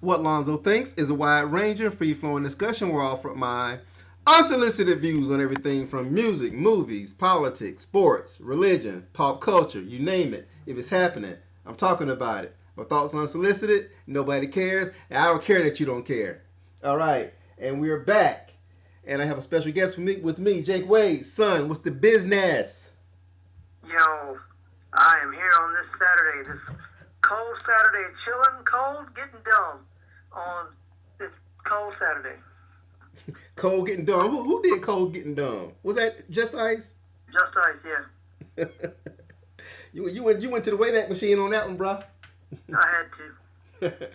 What Lonzo thinks is a wide-ranging, free-flowing discussion where I offer my unsolicited views on everything from music, movies, politics, sports, religion, pop culture, you name it. If it's happening, I'm talking about it. My thoughts unsolicited, nobody cares, and I don't care that you don't care. All right, and we're back. And I have a special guest with me, Jake Wade. Son, what's the business? Yo, I am here on this Saturday, this cold Saturday, chilling, cold, getting dumb on this cold Saturday. Cold getting dumb. Who did Cold getting dumb? Was that Just Ice? Just ice, yeah. You went to the Wayback Machine on that one, bro. I had to.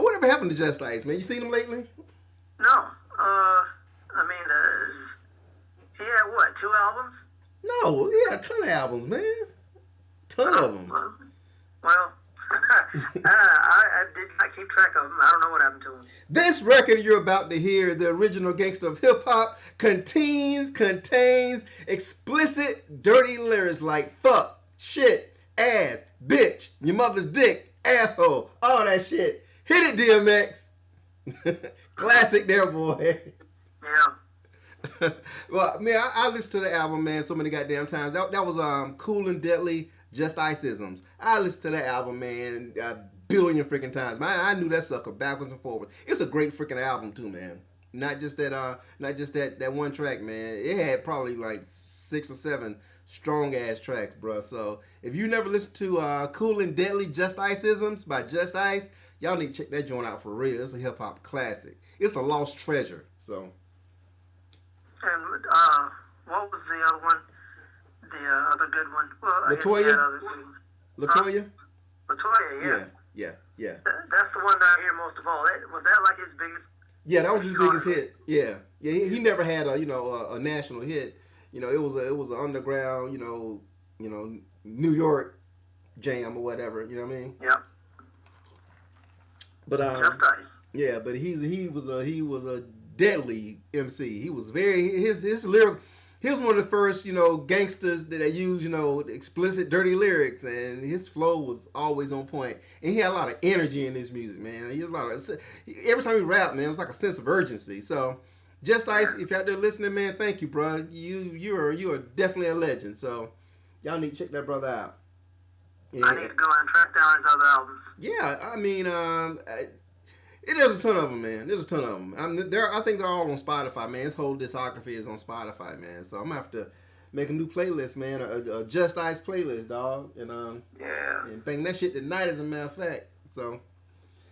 Whatever happened to Just Ice, man? You seen him lately? No, I mean, he had what, 2 albums? No, he had a ton of albums, man. Ton of them. Well, I did not keep track of them. I don't know what happened to them. This record you're about to hear, the original gangster of hip hop, contains explicit, dirty lyrics like fuck, shit, ass, bitch, your mother's dick, asshole, all that shit. Hit it, DMX. Classic there, boy. Yeah. Well, man, I listened to the album, man, so many goddamn times. That was Cool and Deadly, Just Iceisms. I listened to that album, man, a billion freaking times. Man, I knew that sucker backwards and forwards. It's a great freaking album too, man. Not just that one track, man. It had probably like 6 or 7 strong ass tracks, bro. So if you never listened to Cool and Deadly, Just Iceisms by Just Ice, y'all need to check that joint out for real. It's a hip hop classic. It's a lost treasure. So. And what was the other one? The other good one? Well, I guess he Latoya? had other things. Latoya? Latoya, yeah. Yeah. That's the one that I hear most of all. Was that like his biggest? Yeah, that was his biggest hit. Yeah. He never had a national hit. It was an underground, New York jam or whatever. You know what I mean? Yeah. But Just Ice. yeah, but he was a deadly MC. He was his lyric. He was one of the first, gangsters that use, explicit, dirty lyrics, and his flow was always on point. And he had a lot of energy in his music, man. He had a lot of every time he rapped, man, it was like a sense of urgency. So, Just Ice, if you're out there listening, man, thank you, bro. You are definitely a legend. So, y'all need to check that brother out. Yeah. I need to go and track down his other albums. Yeah, I mean, there's a ton of them, man. There's a ton of them. I think they're all on Spotify, man. His whole discography is on Spotify, man. So I'm gonna have to make a new playlist, man. A Just Ice playlist, dog. And yeah. And bang that shit tonight, as a matter of fact. So.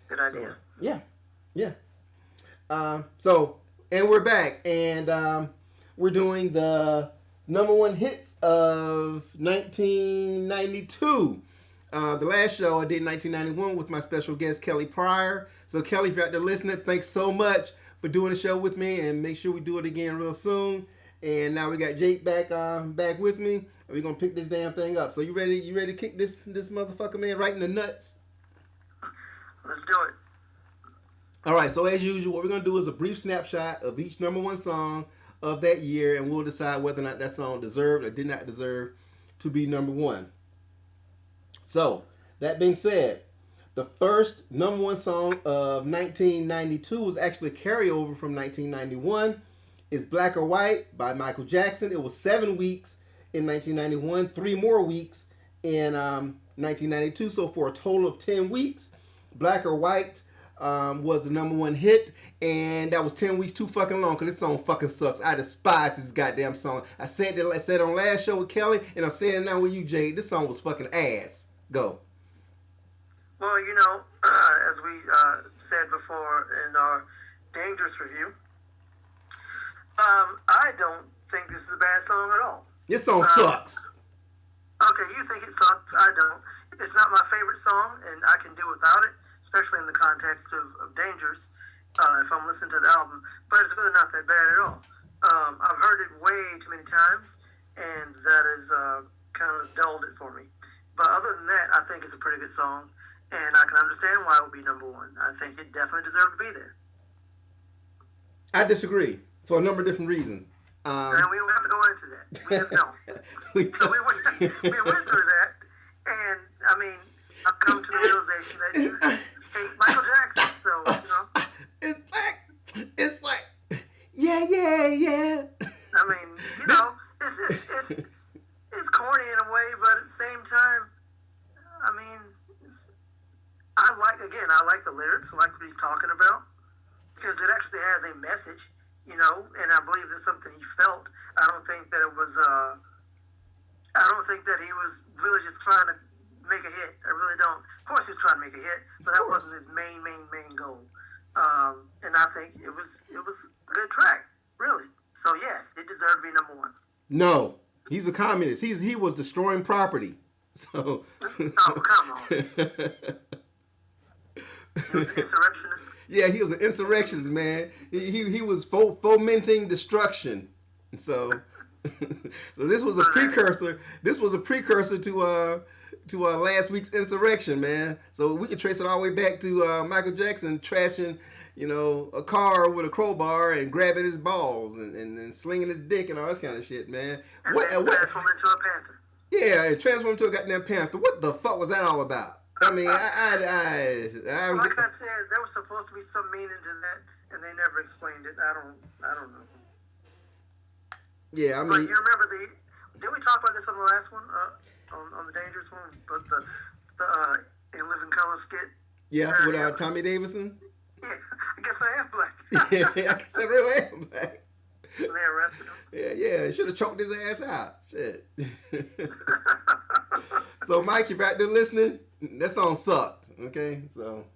Good idea. So, yeah. And we're back, and we're doing the number one hits of 1992. The last show I did in 1991 with my special guest Kelly Pryor. So Kelly, if you're out there listening, thanks so much for doing the show with me, and make sure we do it again real soon. And now we got Jake back with me, and we're gonna pick this damn thing up. So you ready? You ready to kick this motherfucker, man, right in the nuts? Let's do it. All right. So as usual, what we're gonna do is a brief snapshot of each number one song of that year, and we'll decide whether or not that song deserved or did not deserve to be number one. So, that being said, the first number one song of 1992 was actually a carryover from 1991. It's Black or White by Michael Jackson. It was 7 weeks in 1991, 3 more weeks in 1992. So for a total of 10 weeks, Black or White was the number one hit. And that was 10 weeks too fucking long, because this song fucking sucks. I despise this goddamn song. I said on last show with Kelly, and I'm saying it now with you, Jay. This song was fucking ass. Go. Well, as we said before in our Dangerous review, I don't think this is a bad song at all. This song sucks. Okay, you think it sucks. I don't. It's not my favorite song, and I can do without it, especially in the context of Dangerous, if I'm listening to the album. But it's really not that bad at all. I've heard it way too many times, and that has kind of dulled it for me. But other than that, I think it's a pretty good song, and I can understand why it would be number one. I think it definitely deserved to be there. I disagree for a number of different reasons. And we don't have to go into that. We just know. So we went through that, and I mean, I've come to the realization that you hate Michael Jackson. So like the lyrics. I like what he's talking about because it actually has a message, and I believe it's something he felt. I don't think that it was. I don't think that he was really just trying to make a hit. I really don't. Of course, he was trying to make a hit, but that wasn't his main goal. And I think it was a good track, really. So yes, it deserved to be number one. No, he's a communist. He was destroying property. So. Oh, come on. He was an insurrectionist. Yeah, he was an insurrectionist, man. He was fomenting destruction. So, so this was a precursor. This was a precursor to last week's insurrection, man. So we can trace it all the way back to Michael Jackson trashing, a car with a crowbar and grabbing his balls and slinging his dick and all this kind of shit, man. And transformed into a panther. Yeah, it transformed into a goddamn panther. What the fuck was that all about? I mean, like I said, there was supposed to be some meaning to that, and they never explained it. I don't know. Yeah, I mean. But you remember did we talk about this on the last one, on the Dangerous one, but the In Living Color skit? Yeah, with Tommy Davidson. Yeah, I guess I am black. Yeah, I guess I really am black. They arrested him. Yeah, should have choked his ass out. Shit. So, Mike, if you're out there listening, that song sucked. Okay, so.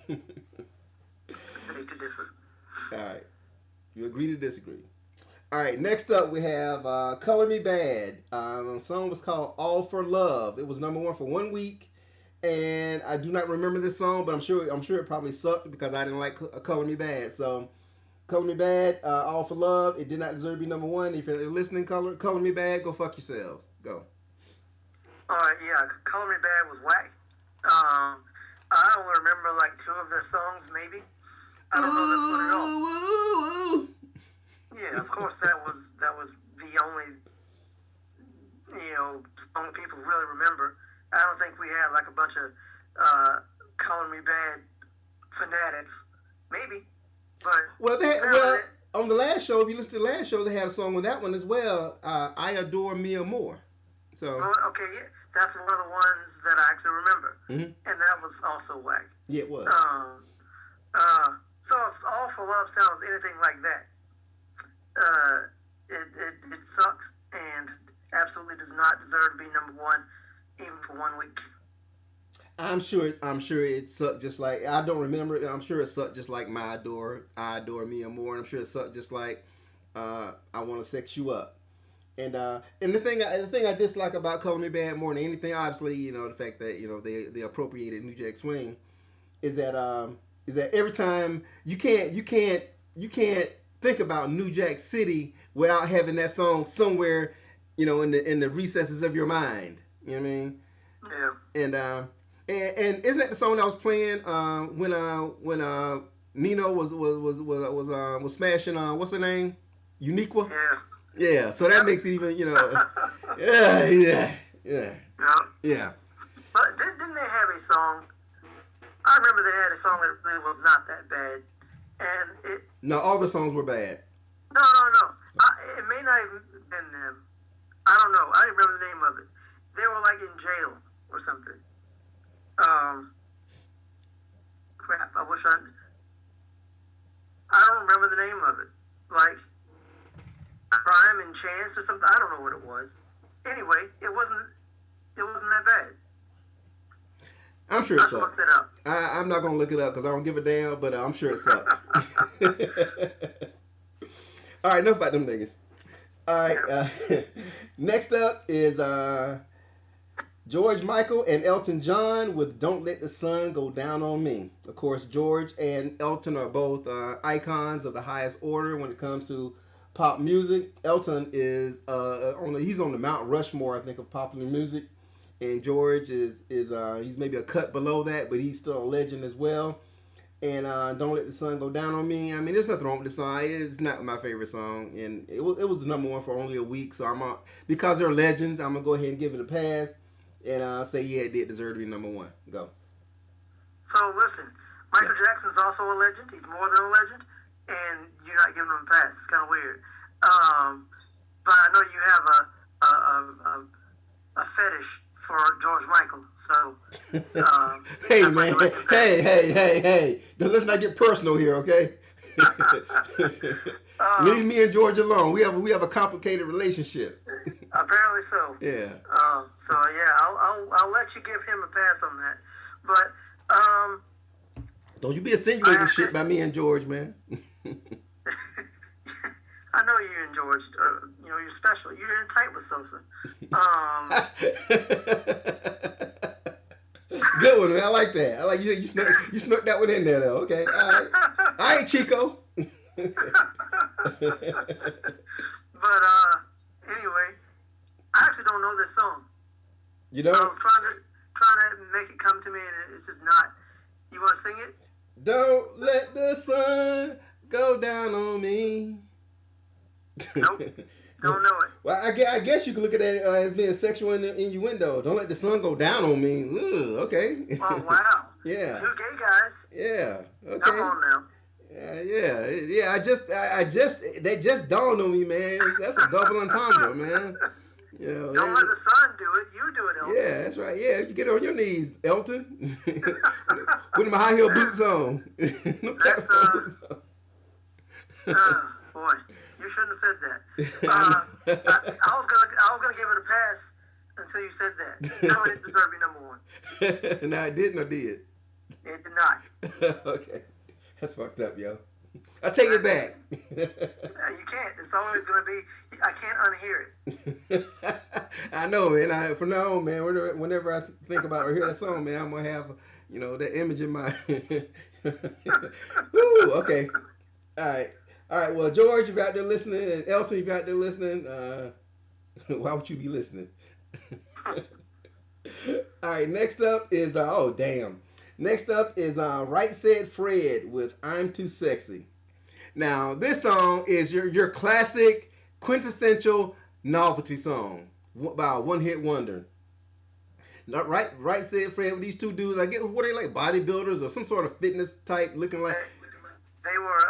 Beg to differ. All right, you agree to disagree. All right, next up we have "Color Me Bad." The song was called "All for Love." It was number one for 1 week, and I do not remember this song, but I'm sure it probably sucked because I didn't like "Color Me Bad." So. Color Me Bad, All for Love. It did not deserve to be number one. If you're listening, Color Me Bad, go fuck yourselves. Go. All right, yeah, Color Me Bad was whack. I only remember like two of their songs, maybe. I don't know this one at all. Yeah, of course that was the only song people really remember. I don't think we had like a bunch of Color Me Bad fanatics. Maybe. But on the last show, if you listen to the last show, they had a song with that one as well. I Adore Mia Moore. So. Okay, yeah, that's one of the ones that I actually remember, and that was also whack. Yeah, it was. So if All for Love sounds anything like that, it sucks and absolutely does not deserve to be number one, even for 1 week. I'm sure it sucked just like, I don't remember it. I'm sure it sucked just like I Adore Mia Moore. And I'm sure it sucked just like I Want to Sex You Up. And the thing I dislike about Color Me Bad more than anything, obviously, the fact that they appropriated New Jack Swing, is that every time you can't think about New Jack City without having that song somewhere, in the recesses of your mind. You know what I mean? Yeah. And isn't that the song that was playing when Nino was smashing what's her name? Uniqua? Yeah. Yeah, so that makes it even, yeah. But didn't they have a song? I remember they had a song that really was not that bad, and No, all the songs were bad. No. It may not even been them. I don't know. I don't remember the name of it. They were like in jail or something. Crap. I don't remember the name of it. Like Crime and Chance or something. I don't know what it was. Anyway, it wasn't that bad. I'm sure it sucked. Looked it up. I'm not gonna look it up because I don't give a damn, but I'm sure it sucked. All right, enough about them niggas. All right, next up is George Michael and Elton John with "Don't Let the Sun Go Down on Me." Of course, George and Elton are both icons of the highest order when it comes to pop music. Elton is he's on the Mount Rushmore, I think, of popular music, and George is he's maybe a cut below that, but he's still a legend as well. And "Don't Let the Sun Go Down on Me." I mean, there's nothing wrong with the song. It's not my favorite song, and it was the number one for only a week. So because they're legends, I'm gonna go ahead and give it a pass, and say yeah, it did deserve to be number one. Go. So listen, Michael Jackson's also a legend. He's more than a legend, and you're not giving him a pass. It's kind of weird. But I know you have a fetish for George Michael. So, Hey that's my man, direct comparison. hey. Let's not get personal here, okay? Leave um, me and George alone. We have a complicated relationship. Apparently so. Yeah. So yeah, I'll let you give him a pass on that. But Don't you be I insinuating have shit by me and George, man. to. I know you and George. You're special. You're in tight with Sosa. Um, Good one, man. I like that. I like you. You snuck that one in there, though. Okay. All right, Chico. but anyway, I actually don't know this song. You I don't. was trying to make it come to me, and it's just not. You want to sing it? Don't let the sun go down on me. Nope. Don't know it. Well, I guess you could look at that as being sexual innuendo. Don't let the sun go down on me. Ooh, okay. Oh wow. Yeah. Two gay guys. Yeah. Okay. Come on now. Yeah. I just that just dawned on me, man. That's a double entendre, man. Don't let the sun do it. You do it, Elton. Yeah, that's right. Yeah, you get on your knees, Elton. With my high heel boots on. No platform boots on. Boy, you shouldn't have said that. I was gonna give it a pass until you said that. No, it didn't deserve to be number one. No, I didn't or did. It did not. Okay, that's fucked up, yo. I take it back. You can't. It's always gonna be. I can't unhear it. I know, man. From now on, man, whenever I think about or hear that song, man, I'm gonna have, that image in my. Woo. Okay. All right. Well, George, if you're out there listening, and Elton, if you're out there listening, why would you be listening? All right. Next up is oh damn. Next up is Right Said Fred with "I'm Too Sexy." Now, this song is your classic, quintessential novelty song by a one-hit wonder. Not right Said Fred with these two dudes. I guess what are they, like bodybuilders or some sort of fitness type looking like. They were.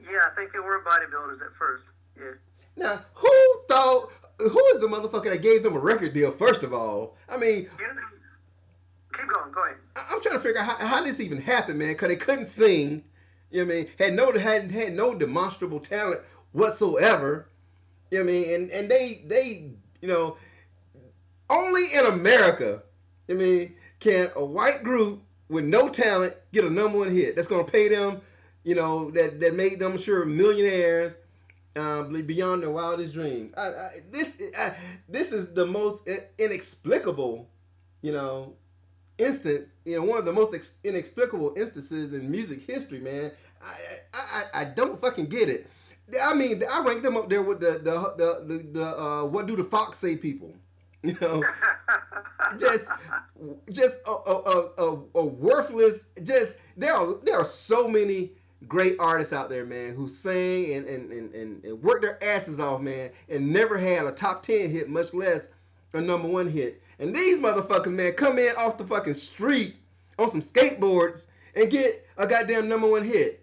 Yeah, I think they were bodybuilders at first. Yeah. Now, who is the motherfucker that gave them a record deal? First of all, I mean. Keep going. Go ahead. I'm trying to figure out how this even happened, man. Because they couldn't sing. You know what I mean? Had no demonstrable talent whatsoever. You know what I mean? And they only in America, I mean, can a white group with no talent get a number one hit that's gonna pay them, that made them sure millionaires beyond their wildest dreams. This is the most inexplicable, instance, one of the most inexplicable instances in music history, man. I don't fucking get it. I mean, I rank them up there with the what do the Fox say people, just a worthless. Just there are so many great artists out there, man, who sang and worked their asses off, man, and never had a top 10 hit, much less a number one hit. And these motherfuckers, man, come in off the fucking street on some skateboards and get a goddamn number one hit.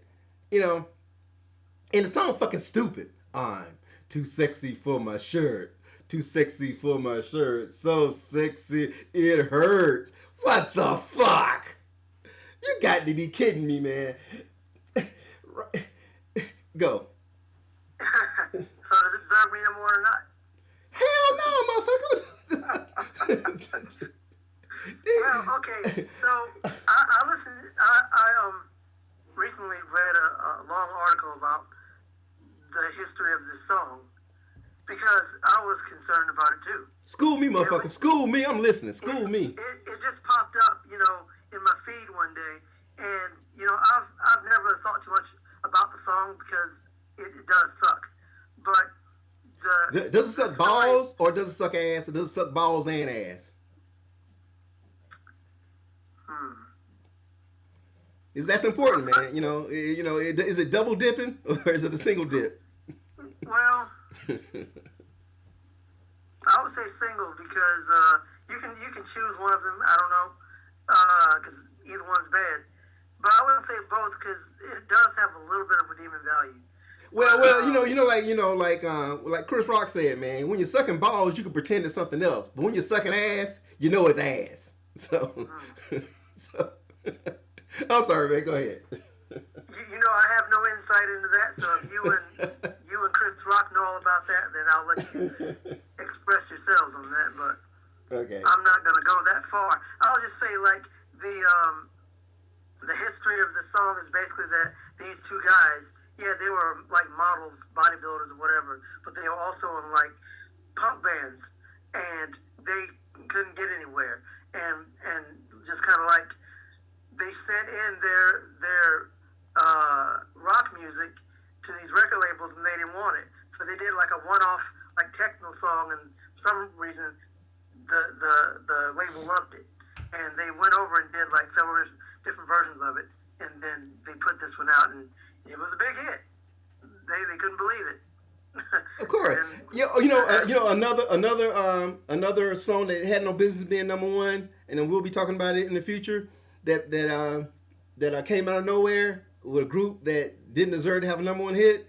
And the song fucking stupid. I'm too sexy for my shirt. Too sexy for my shirt. So sexy it hurts. What the fuck? You got to be kidding me, man. Go. So does it deserve me number one or not? Hell no, motherfucker. Well, okay. So I listened. I recently read a long article about the history of this song because I was concerned about it too. School me, motherfucker. School me. I'm listening. School me. It just popped up, in my feed one day, and I've never thought too much about the song because it does suck, but does it suck balls or does it suck ass or does it suck balls and ass? Is that's important, man? Is it double dipping or is it a single dip? Well, I would say single because you can choose one of them. I don't know because either one's bad, but I wouldn't say both because it does have a little bit of redeeming value. Well, like Chris Rock said, man. When you're sucking balls, you can pretend it's something else, but when you're sucking ass, you know it's ass. So, so I'm sorry, man. Go ahead. I have no insight into that. So if you and Chris Rock know all about that, then I'll let you express yourselves on that. But okay, I'm not gonna go that far. I'll just say like the history of the song is basically that these two guys, yeah, they were like models, bodybuilders, or whatever, but they were also in like punk bands, and they couldn't get anywhere, and just kind of like they sent in their rock music to these record labels, and they didn't want it, so they did like a one-off like techno song, and for some reason the label loved it, and they went over and did like several different versions of it, and then they put this one out, and it was a big hit. They couldn't believe it. Of course, another song that had no business being number one, and then we'll be talking about it in the future. That came out of nowhere with a group that didn't deserve to have a number one hit.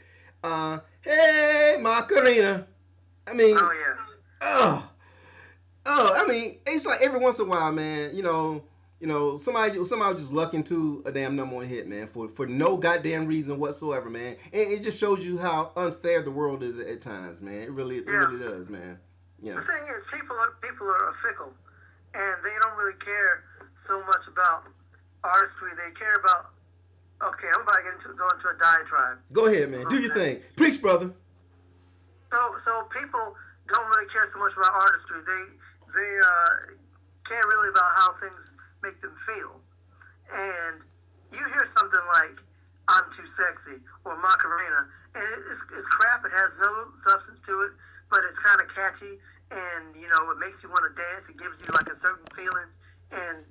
Hey, Macarena. I mean, oh yeah. I mean, it's like every once in a while, man. Somebody just luck into a damn number one hit, man, for no goddamn reason whatsoever, man. And it just shows you how unfair the world is at times, man. It really does, man. The thing is, people are fickle, and they don't really care so much about artistry. They care about. Okay, I'm about to go into a diatribe. Go ahead, man. Do your thing. Preach, brother. So people don't really care so much about artistry. They care really about how things make them feel. And you hear something like "I'm Too Sexy" or "Macarena," and it's crap. It has no substance to it, but it's kind of catchy, and it makes you want to dance. It gives you like a certain feeling, and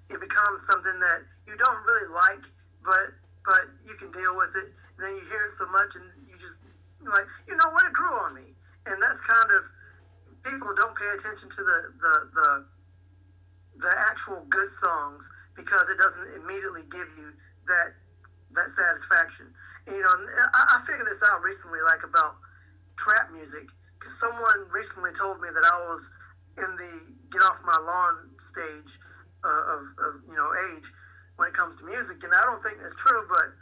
it becomes something that you don't really like, but you can deal with it. And then you hear it so much, and you just like, what, it grew on me. And that's kind of, people don't pay attention to the actual good songs, because it doesn't immediately give you that satisfaction. And, I figured this out recently, like about trap music, because someone recently told me that I was in the get off my lawn stage of age when it comes to music, and I don't think that's true. But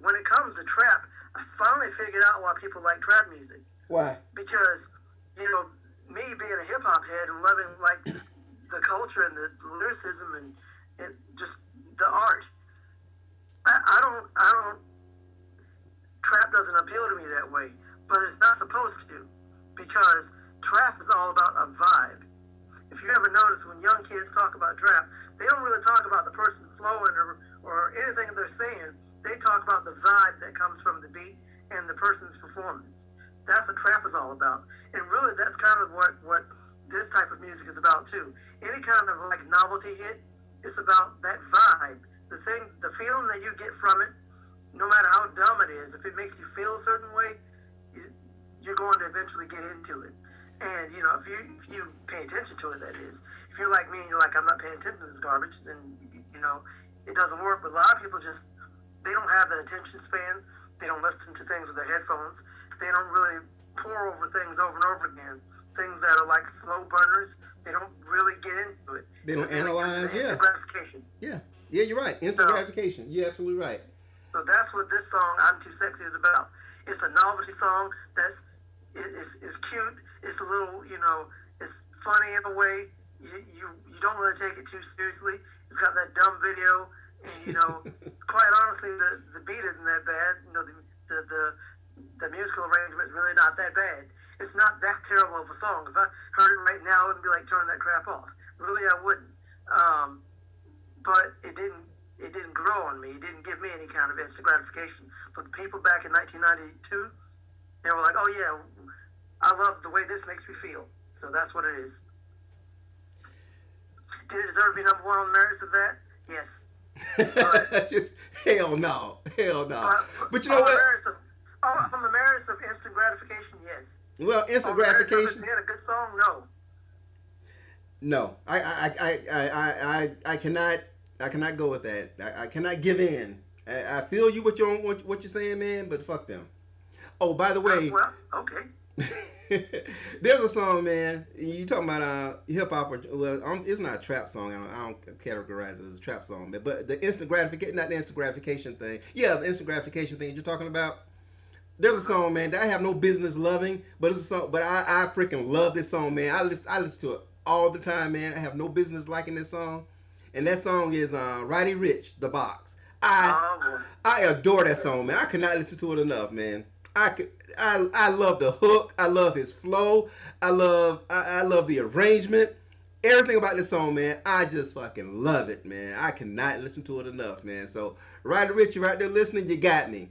when it comes to trap, I finally figured out why people like trap music. Why? Because me being a hip hop head and loving like the culture and the lyricism and just the art, I don't. Trap doesn't appeal to me that way, but it's not supposed to, because trap is all about a vibe. If you ever notice, when young kids talk about trap, they don't really talk about the person flowing or anything they're saying. They talk about the vibe that comes from the beat and the person's performance. That's what trap is all about. And really, that's kind of what this type of music is about too. Any kind of like novelty hit, it's about that vibe. The feeling that you get from it, no matter how dumb it is, if it makes you feel a certain way, you're going to eventually get into it. And if you pay attention to it, that is. If you're like me and you're like, I'm not paying attention to this garbage, then it doesn't work. But a lot of people they don't have the attention span. They don't listen to things with their headphones. They don't really pour over things over and over again. Things that are like slow burners, they don't really get into it. They don't analyze, instant gratification. Yeah, you're right. Instant gratification. You're absolutely right. So that's what this song, "I'm Too Sexy," is about. It's a novelty song it's cute. It's a little, it's funny in a way. You don't really take it too seriously. It's got that dumb video, and quite honestly, the beat isn't that bad. The musical arrangement is really not that bad. It's not that terrible of a song. If I heard it right now, I'd be like, turn that crap off. Really, I wouldn't. But it didn't grow on me. It didn't give me any kind of instant gratification. But the people back in 1992, they were like, oh yeah, I love the way this makes me feel. So that's what it is. Did it deserve to be number one on the merits of that? Yes. Just hell no. But you know what? On the merits of instant gratification, yes. Well, instant gratification. Being a good song, no. No, I cannot go with that. I cannot give in I feel you what you're saying, man, but fuck them. Oh, by the way, Well, okay. there's a song, man. You talking about hip hop? Well, it's not a trap song. I don't categorize it as a trap song, but the instant gratification, not the instant gratification thing. Yeah, the instant gratification thing you're talking about. There's a song, man, that I have no business loving, but it's a song. But I freaking love this song, man. I listen to it all the time, man. I have no business liking this song, and that song is Roddy Ricch, The Box. I adore that song, man. I cannot listen to it enough, man. I love the hook. I love his flow. I love the arrangement. Everything about this song, man. I just fucking love it, man. I cannot listen to it enough, man. So Roddy Ricch, you right there listening, you got me.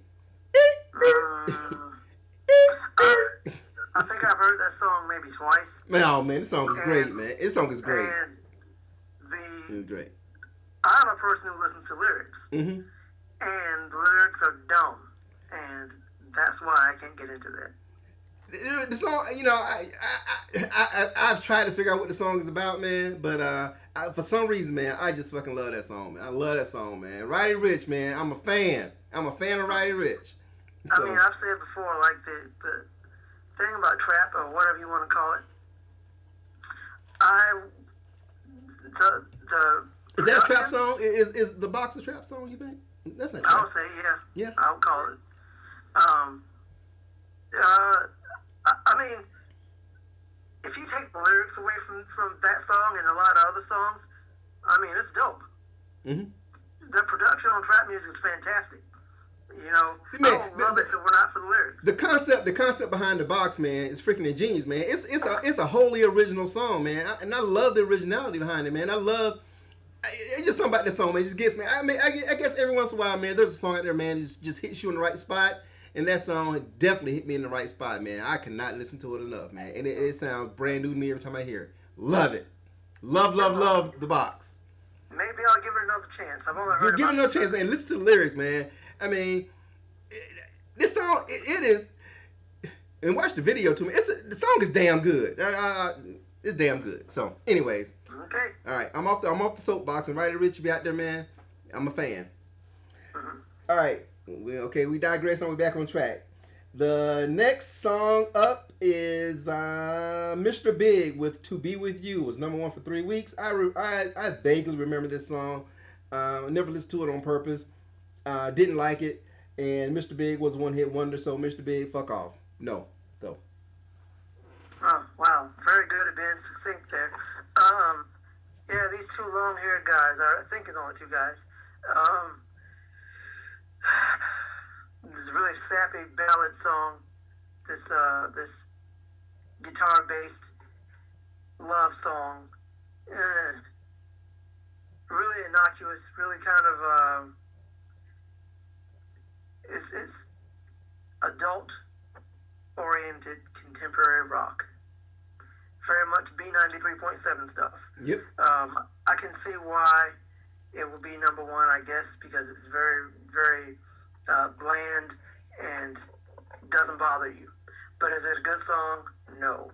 I think I've heard that song maybe twice. Man, oh man, this song is great, man. This song is great. And it's great. I'm a person who listens to lyrics, Mm-hmm. and the lyrics are dumb, and that's why I can't get into that. The song, you know, I've tried to figure out what the song is about, man. But for some reason, man, I just fucking love that song, man. I love that song, man. Roddy Ricch, man. I'm a fan. I'm a fan of Roddy Ricch. So, I mean, I've said before, like the thing about trap or whatever you want to call it. Is that a trap song? Is The Box a trap song? You think? That's not trap. I would say yeah. Yeah. I would call it. I mean, if you take the lyrics away from that song and a lot of other songs, I mean, it's dope. Mm-hmm. The production on trap music is fantastic. You know, man, I would love it if it were not for the lyrics. The concept behind The Box, man, is freaking ingenious, man. It's a wholly original song, man, and I love the originality behind it, man. It's just something about this song, man. It just gets me. I mean, I guess every once in a while, man, there's a song out there, man, that just hits you in the right spot. And that song definitely hit me in the right spot, man. I cannot listen to it enough, man. And it sounds brand new to me every time I hear it. Love it. Love The Box. Maybe I'll give it another chance. I've only heard Give it another chance, man. Listen to the lyrics, man. I mean, this song, it is, and watch the video to me. The song is damn good. It's damn good. So, anyways. Okay. All right, I'm off the soapbox, and Roddy Ricch be out there, man. I'm a fan. Mm-hmm. All right. We digress and we're back on track. The next song up is Mr. Big with To Be With You. It was number 1 for 3 weeks. I vaguely remember this song. Never listened to it on purpose. Didn't like it. And Mr. Big was a one-hit wonder, so Mr. Big, fuck off. No. Go. Oh, wow. Very good at being succinct there. Yeah, these two long-haired guys, I think it's only two guys, this really sappy ballad song, this guitar-based love song, really innocuous, really kind of it's adult-oriented contemporary rock, very much B93.7 stuff. Yep. I can see why it will be number 1, I guess, because it's very, very bland and doesn't bother you. But is it a good song? No.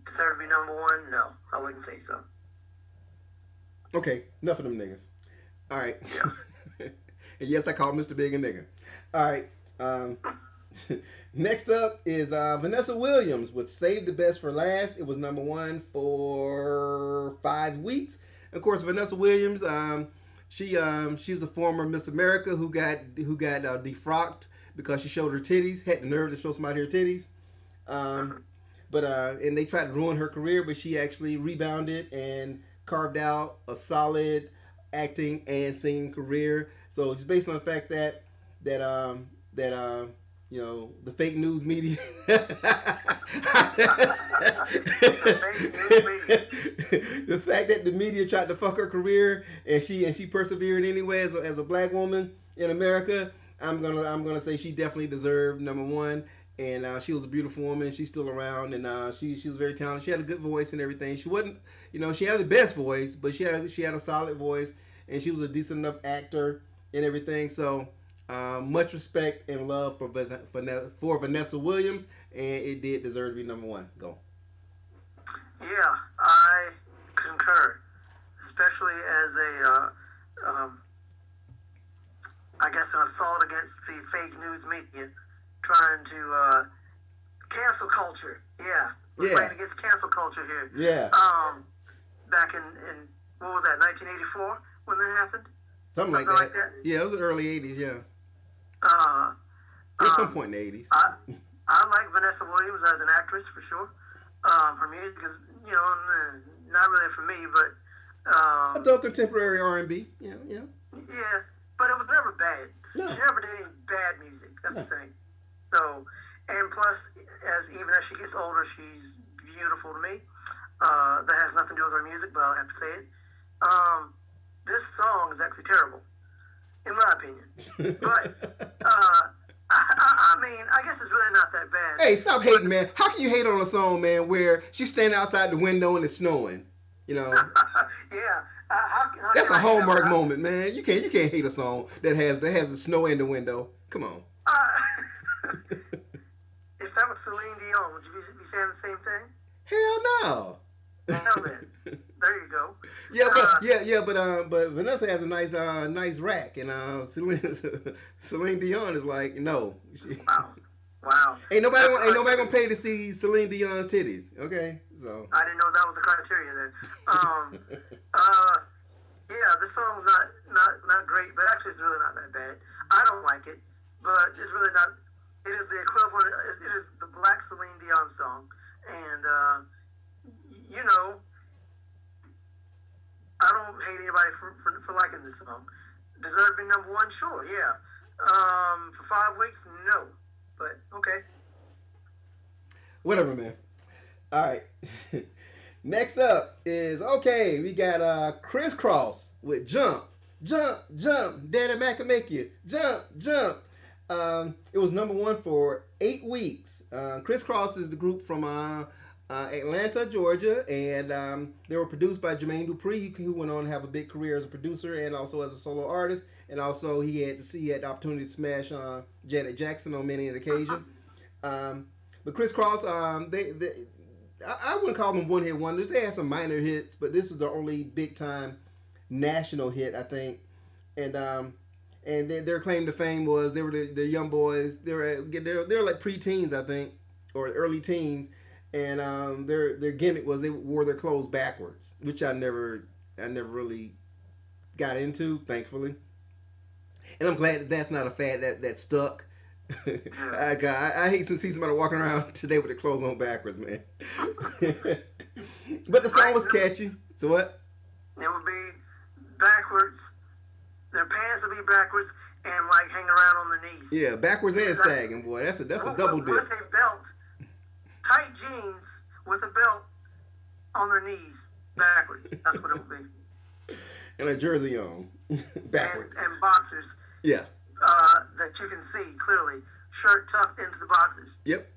Deserve to be number 1? No, I wouldn't say so. Okay, enough of them niggas. All right. Yeah. And yes, I call Mr. Big a nigga. All right. Next up is Vanessa Williams with Save the Best for Last. It was number 1 for 5 weeks. Of course, Vanessa Williams, she was a former Miss America who got defrocked because she showed her titties, had the nerve to show somebody her titties. But and they tried to ruin her career, but she actually rebounded and carved out a solid acting and singing career. So just based on the fact that you know, the fake news media. The fact that the media tried to fuck her career and she persevered anyway as a black woman in America, I'm gonna say she definitely deserved number 1. And she was a beautiful woman. She's still around, and she was very talented. She had a good voice and everything. She wasn't, you know, she had the best voice, but she had a solid voice, and she was a decent enough actor and everything. So. Much respect and love for Vanessa Williams, and it did deserve to be number 1. Go. Yeah, I concur, especially as a assault against the fake news media, trying to cancel culture. Yeah, we're fighting against cancel culture here. Yeah. Back in what was that, 1984 when that happened? Something like that. Yeah, it was the early 80s, yeah. At some point in the 80s. I like Vanessa Williams as an actress for sure. Her music is, not really for me, but adult contemporary R&B. Yeah. Yeah, but it was never bad. No. She never did any bad music. That's the thing. So, and plus, even as she gets older, she's beautiful to me. That has nothing to do with her music, but I'll have to say it. This song is actually terrible, in my opinion. But I mean, I guess it's really not that bad. Hey, stop hating, man. How can you hate on a song, man, where she's standing outside the window and it's snowing? Yeah. How that's a Hallmark moment, man. You can't hate a song that has the snow in the window. Come on. If that was Celine Dion, would you be saying the same thing? Hell no. Hell then. There you go. But Vanessa has a nice rack, and Celine Dion is like, no. Wow. Ain't nobody gonna pay to see Celine Dion's titties. Okay, so. I didn't know that was the criteria then. Yeah, this song's not great, but actually it's really not that bad. I don't like it, but it's really not. It is the equivalent. It is the Black Celine Dion song, and I don't hate anybody for liking this song. Deserve to be number one? Sure, yeah. For 5 weeks, no. But, okay. Whatever, man. All right. Next up is, we got Kris Kross with Jump. Jump, jump. Daddy Mac can make you. Jump, jump. It was number one for 8 weeks. Kris Kross is the group from Atlanta, Georgia, and they were produced by Jermaine Dupri, who went on to have a big career as a producer and also as a solo artist. And also he had the opportunity to smash Janet Jackson on many an occasion. But Kris Kross, I wouldn't call them one-hit wonders. They had some minor hits, but this was the only big-time national hit, I think. And their claim to fame was they were the young boys. They were like preteens, I think, or early teens. And their gimmick was they wore their clothes backwards, which I never really got into, thankfully. And I'm glad that's not a fad that stuck. I hate to see somebody walking around today with their clothes on backwards, man. But the song was catchy. So what? It would be backwards. Their pants would be backwards and like hang around on their knees. Yeah, backwards and sagging, boy. That's a double dip. With a belt, tight jeans with a belt on their knees, backwards. That's what it would be. And a jersey on, backwards. And boxers. Yeah. That you can see clearly, shirt tucked into the boxers. Yep.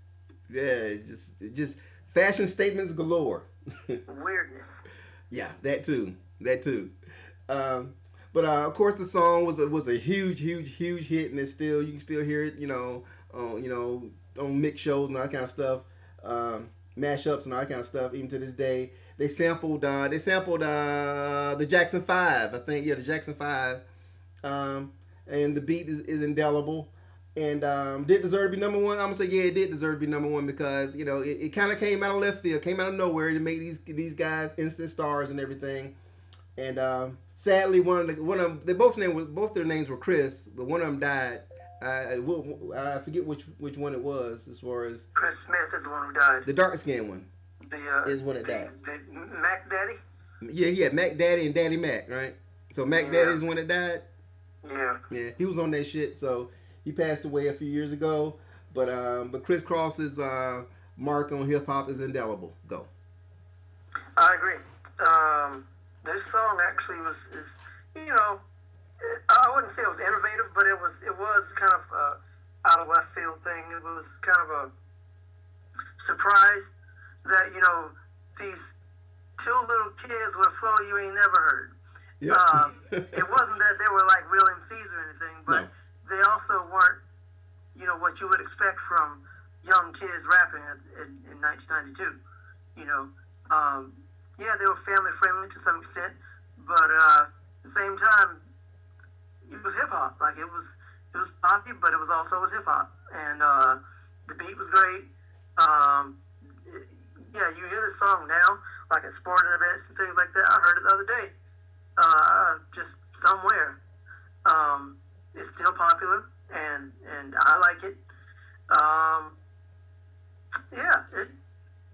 Yeah, just fashion statements galore. Weirdness. Yeah, that too. But of course, the song was a huge hit, and you can still hear it, on mix shows and all that kind of stuff, mashups and all that kind of stuff. Even to this day, they sampled the Jackson 5, I think. Yeah, the Jackson 5, and the beat is indelible. And did it deserve to be number one? I'm gonna say yeah, it did deserve to be number one because it kind of came out of left field, came out of nowhere to make these guys instant stars and everything. And sadly, both their names were Chris, but one of them died. I forget which one it was. As far as Chris Smith is the one who died. The dark skinned one is when it died. The Mac Daddy. Yeah, Mac Daddy and Daddy Mac, right? So Mac Daddy is when it died. Yeah, he was on that shit. So he passed away a few years ago. But Kris Kross's mark on hip hop is indelible. Go. I agree. This song actually is I wouldn't say it was innovative, but it was kind of out of left field thing. It was kind of a surprise that these two little kids with a flow you ain't never heard. Yep. It wasn't that they were like real MCs or anything, but they also weren't what you would expect from young kids rapping in 1992. Yeah, they were family friendly to some extent, but at the same time, it was hip hop. Like it was It was poppy, but it was also hip hop, and the beat was great. Yeah, you hear this song now, like at sporting events and things like that. I heard it the other day, just somewhere. It's still popular, and I like it. Um, yeah,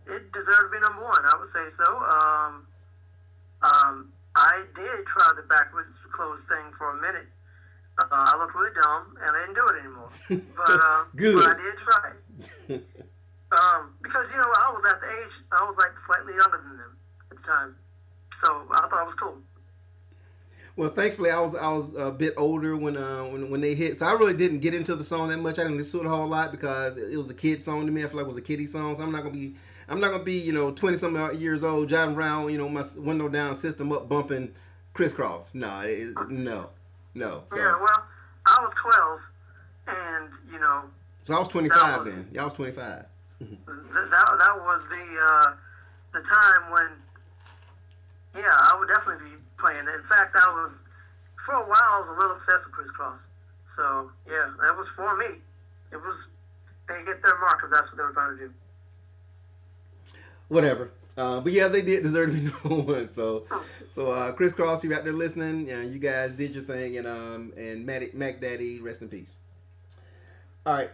it deserved to be number one. I would say so. I did try the backwards clothes thing for a minute. I looked really dumb, and I didn't do it anymore. Good. But I did try it. Because I was at the age, I was like slightly younger than them at the time, so I thought it was cool. Well, thankfully, I was a bit older when they hit, so I really didn't get into the song that much. I didn't listen to it a whole lot because it was a kid song to me. I feel like it was a kiddie song, so I'm not gonna be 20 something years old driving around my window down, system up, bumping crisscross. No, no. So Yeah, well, I was 12, and I was that 25 was then. Y'all was 25. that was the time when, yeah, I would definitely be playing it. In fact, for a while I was a little obsessed with Chris Cross. So yeah, that was for me. It was they get their mark if that's what they were trying to do. Whatever. But yeah, they did deserve to be number one. So Chris Cross, you out there listening? You guys did your thing, and Mac Daddy, rest in peace. All right.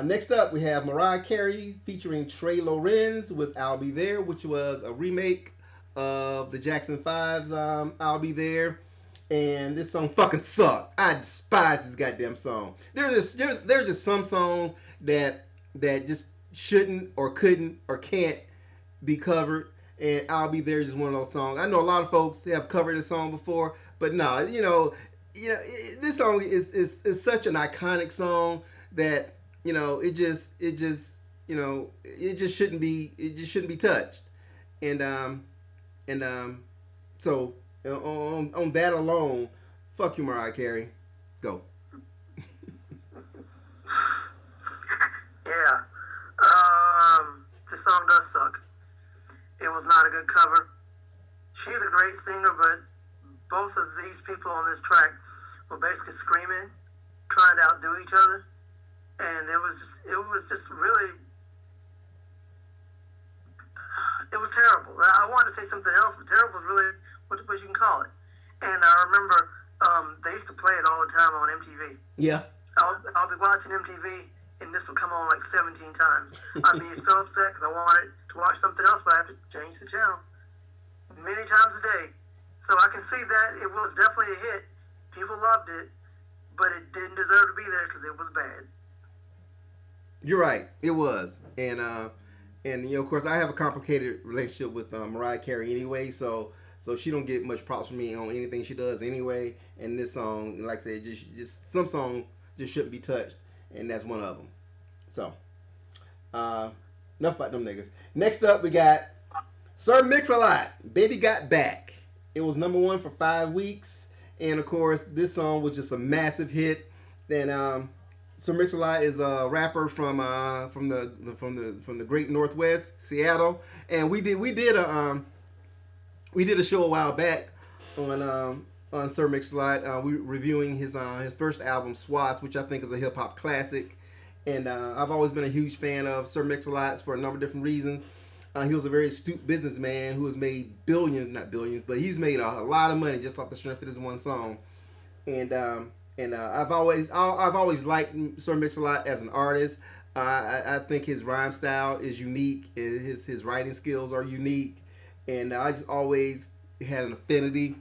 Next up, we have Mariah Carey featuring Trey Lorenz with "I'll Be There," which was a remake of the Jackson 5's "I'll Be There." And this song fucking sucked. I despise this goddamn song. There are just some songs that just shouldn't or couldn't or can't be covered, and "I'll Be There" is just one of those songs. I know a lot of folks have covered this song before, but no, this song is such an iconic song that it just shouldn't be touched, and so on that alone, fuck you, Mariah Carey, go. Yeah, the song does suck. It was not a good cover. She's a great singer, but both of these people on this track were basically screaming, trying to outdo each other, and it was just really, it was terrible. I wanted to say something else, but terrible is really what you can call it. And I remember they used to play it all the time on MTV. Yeah. I'll be watching MTV, and this will come on like 17 times. I'd be so upset because I wanted to watch something else, but I have to change the channel many times a day. So I can see that it was definitely a hit. People loved it, but it didn't deserve to be there because it was bad. You're right. It was, and of course, I have a complicated relationship with Mariah Carey anyway, so she don't get much props from me on anything she does anyway. And this song, like I said, just some song just shouldn't be touched, and that's one of them. So, enough about them niggas. Next up, we got Sir Mix-a-Lot, "Baby Got Back." It was number one for 5 weeks, and of course, this song was just a massive hit. And Sir Mix-a-Lot is a rapper from the Great Northwest, Seattle, and we did a show a while back on Sir Mix-a-Lot. We reviewing his first album, Swats, which I think is a hip hop classic. And I've always been a huge fan of Sir Mix-a-Lot for a number of different reasons. He was a very astute businessman who has made billions, not billions, but he's made a lot of money just off the strength of this one song. And I've always liked Sir Mix-a-Lot as an artist. I think his rhyme style is unique. His writing skills are unique, and I just always had an affinity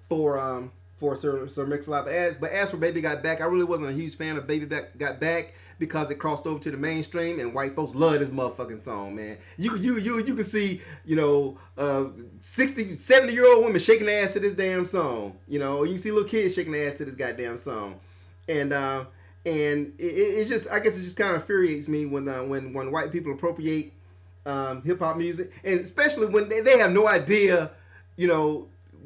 for Sir Mix-a-Lot. But as for "Baby Got Back," I really wasn't a huge fan of "Baby Got Back" because it crossed over to the mainstream, and white folks love this motherfucking song, man. You can see 60, 70-year-old women shaking their ass to this damn song. You can see little kids shaking their ass to this goddamn song, and it's just, I guess it just kind of infuriates me when white people appropriate hip hop music, and especially when they have no idea,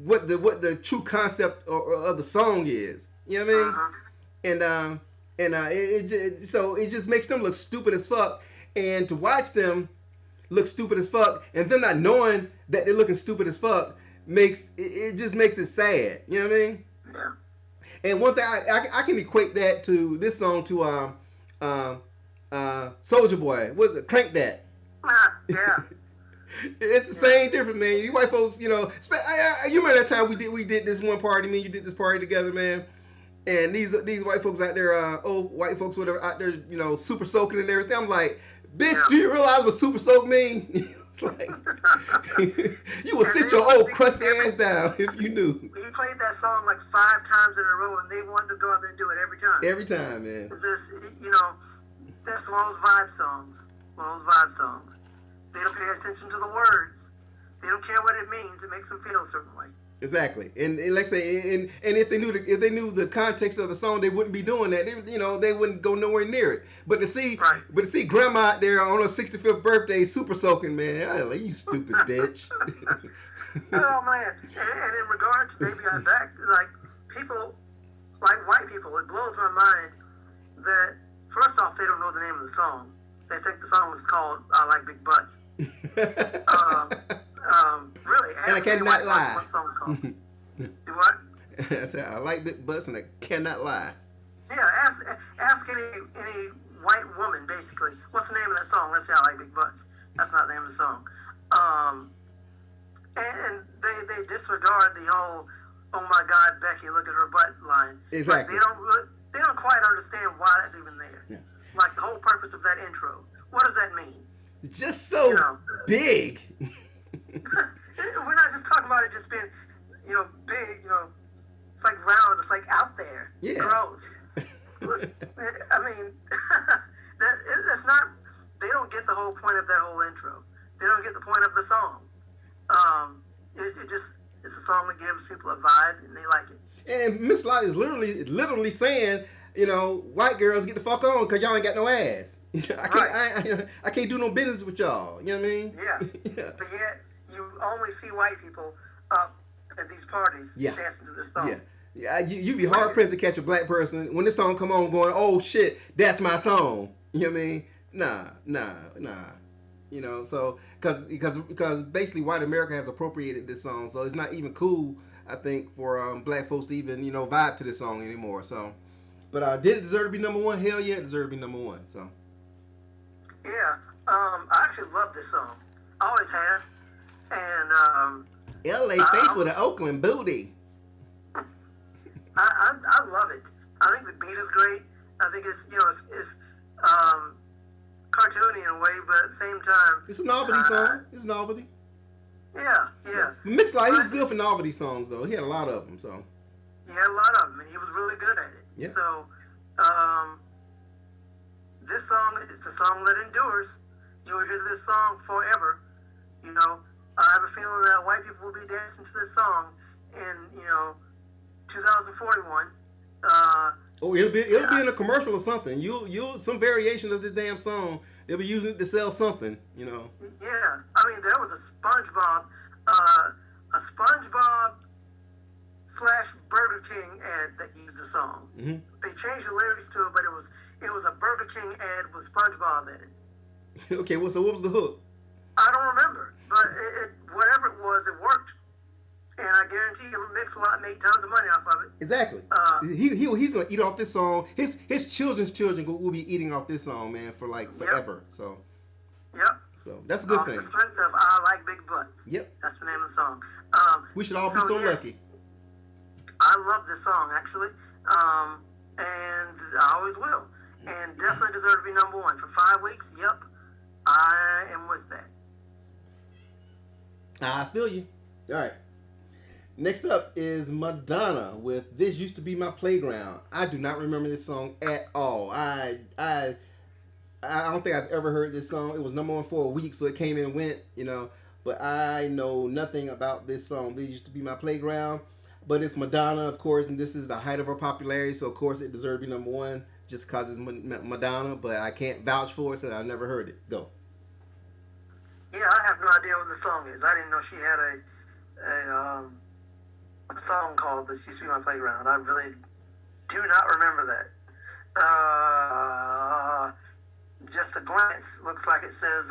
what the true concept of the song is. You know what I mean? Uh-huh. It just makes them look stupid as fuck, and to watch them look stupid as fuck, and them not knowing that they're looking stupid as fuck, just makes it sad. You know what I mean? Yeah. And one thing I can equate that to this song to Soldier Boy. What's it? Crank That. Yeah. It's the same difference, man. You white folks, you know. You remember that time we did this one party? Me and you did this party together, man. And these white folks out there, old white folks, whatever, out there, you know, super soaking and everything. I'm like, bitch, do you realize what super soak mean? It's like you will sit your old crusty ass down if you knew. He played that song like 5 times in a row, and they wanted to go out there and do it every time. Every time, man. It's just, you know, that's one of those vibe songs. One of those vibe songs. They don't pay attention to the words. They don't care what it means. It makes them feel a certain way. Exactly, and like I say, and if they knew the context of the song, they wouldn't be doing that. They wouldn't go nowhere near it. But to see Grandma out there on her 65th birthday, super soaking, man, I'm like, you stupid bitch. Oh man, and in regard to Baby Got Back, like people, like white people, it blows my mind that first off they don't know the name of the song. They think the song was called "I Like Big Butts." Really, and I cannot lie. What song's called? Do what? I said I like big butts and I cannot lie. Yeah, ask any white woman basically. What's the name of that song? Let's say I like big butts. That's not the name of the song. And they disregard the whole "Oh my God, Becky, look at her butt" line. Exactly. Like they don't quite understand why that's even there. Yeah. Like the whole purpose of that intro. What does that mean? It's just so big. We're not just talking about it just being, big. It's like round. It's like out there. Yeah. Gross. I mean, that's not. They don't get the whole point of that whole intro. They don't get the point of the song. It's a song that gives people a vibe and they like it. And Miss Lottie is literally saying, white girls get the fuck on because y'all ain't got no ass. I can't do no business with y'all. You know what I mean? Yeah. Yeah. But yet you only see white people up at these parties dancing to this song. Yeah. Yeah, you be hard pressed to catch a black person when this song come on going, oh shit, that's my song. You know what I mean? Nah. So because basically white America has appropriated this song, so it's not even cool, I think, for black folks to even vibe to this song anymore. So, but did it deserve to be number one? Hell yeah, it deserved to be number one. So. Yeah, I actually love this song. I always have, and L.A. face with an Oakland booty. I love it. I think the beat is great. I think it's cartoony in a way, but at the same time, it's a novelty song. It's a novelty. Yeah. Mix Light, he was good for novelty songs though. He had a lot of them. So. He had a lot of them, and he was really good at it. Yeah. So, this song, it's a song that endures. You will hear this song forever. I have a feeling that white people will be dancing to this song in 2041. It'll be in a commercial or something. You'll some variation of this damn song. They'll be using it to sell something. Yeah, I mean there was a SpongeBob / Burger King ad that used the song. Mm-hmm. They changed the lyrics to it, but it was a Burger King ad with SpongeBob in it. Okay, so what was the hook? I don't remember, but whatever it was, it worked. And I guarantee you, Mix-a-Lot made tons of money off of it. Exactly. He's gonna eat off this song. His children's children will be eating off this song, man, for like forever. Yep. So. Yep. So that's a good thing. The strength of "I Like Big Butts." Yep. That's the name of the song. We should all be so lucky. I love this song actually, and I always will, and definitely deserve to be number one for 5 weeks. Yep, I am with that. I feel you. All right. Next up is Madonna with "This Used to Be My Playground." I do not remember this song at all. I don't think I've ever heard this song. It was number one for a week, so it came and went, But I know nothing about this song. "This Used to Be My Playground." But it's Madonna, of course, and this is the height of her popularity, so of course it deserves to be number one just because it's Madonna. But I can't vouch for it, so I never heard it. Go. Yeah, I have no idea what the song is. I didn't know she had a song called "This Used to Be My Playground." I really do not remember that. Just a glance, looks like it says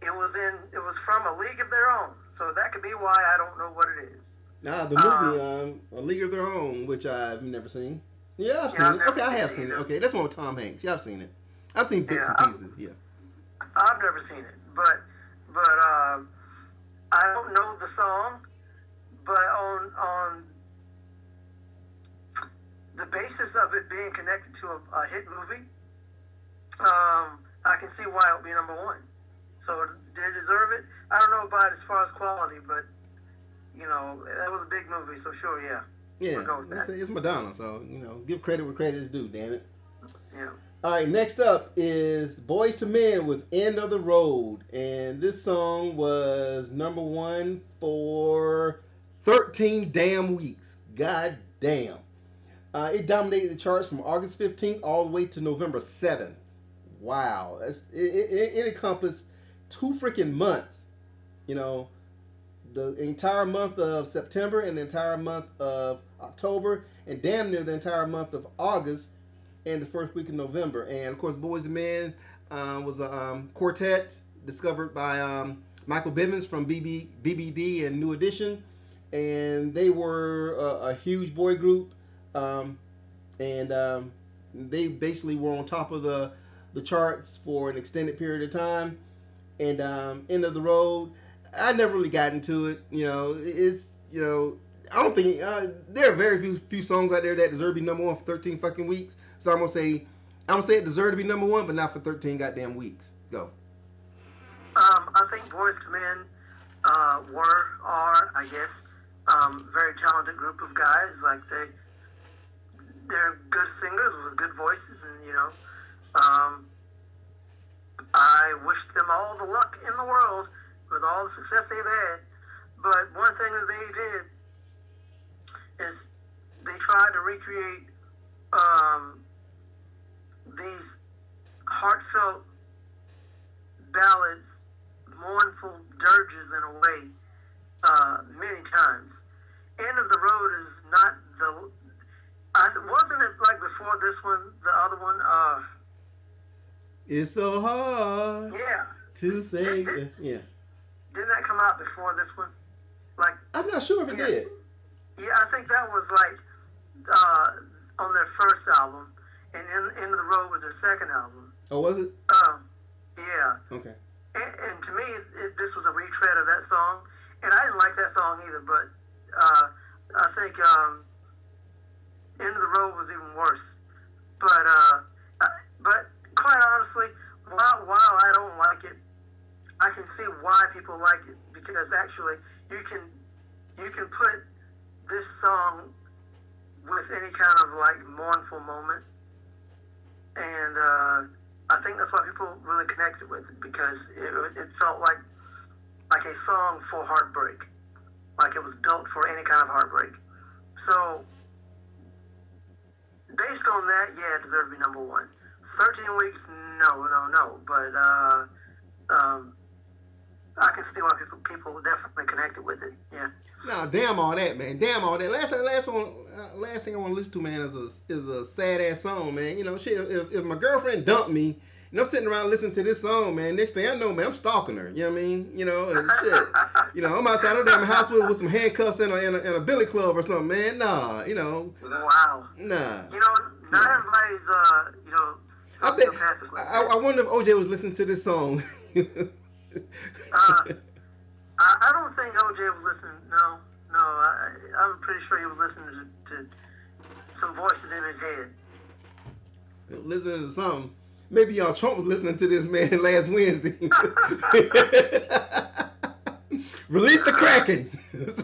it was from A League of Their Own. So that could be why I don't know what it is. The movie, A League of Their Own, which I've never seen. Yeah, I've seen it. Okay, I have seen it. Okay, that's one with Tom Hanks. Yeah, I've seen it. I've seen bits and pieces. Yeah. I've never seen it, but I don't know the song, but on the basis of it being connected to a hit movie, I can see why it would be number one. So did it deserve it? I don't know about it as far as quality, but you know, that was a big movie, so sure, yeah. Yeah, it's Madonna, so you know, give credit where credit is due. Damn it. Yeah. All right, next up is Boyz II Men with "End of the Road," and this song was number one for 13 damn weeks. God damn. It dominated the charts from August 15th all the way to November 7th. Wow, it encompassed 2 freaking months. You know, the entire month of September and the entire month of October, and damn near the entire month of August and the first week of November. And of course, Boyz II Men was a quartet discovered by Michael Bivins from BBD and New Edition, and they were a huge boy group, and they basically were on top of the charts for an extended period of time. And End of the Road, I never really got into it. You know, it's, you know, I don't think there are very few songs out there that deserve to be number one for 13 fucking weeks. So I'm gonna say it deserved to be number one, but not for 13 goddamn weeks. Go. I think Boyz II Men are, I guess, very talented group of guys. Like they're good singers with good voices, and you know, I wish them all the luck in the world with all the success they've had. But one thing that they did is they tried to recreate these heartfelt ballads, mournful dirges in a way, many times. End of the Road is not the... wasn't it like before this one, the other one? It's so hard to say... yeah. Didn't that come out before this one? Like, I'm not sure if it did. Yeah, I think that was like on their first album, and End of the Road was their second album. Oh, was it? Yeah. Okay. And to me, this was a retread of that song, and I didn't like that song either. But I think End of the Road was even worse. But quite honestly, while I don't like it, I can see why people like it, because actually you can put this song with any kind of like mournful moment, and I think that's why people really connected with it, because it felt like a song for heartbreak, like it was built for any kind of heartbreak. So based on that, yeah, it deserved to be number one. 13 weeks, no, but I can see why people definitely connected with it. Yeah. No, damn all that, man. Damn all that. Last thing I want to listen to, man, is a sad ass song, man. You know, shit. If my girlfriend dumped me, and I'm sitting around listening to this song, man, next thing I know, man, I'm stalking her. You know what I mean? You know, and shit. You know, I'm outside her damn house with some handcuffs and a billy club or something, man. Nah, you know. Wow. Nah. You know, not everybody's you know. I wonder if OJ was listening to this song. I don't think OJ was listening. No. I'm pretty sure he was listening to some voices in his head. Listening to something. Maybe Trump was listening to this man last Wednesday. Release the Kraken. He was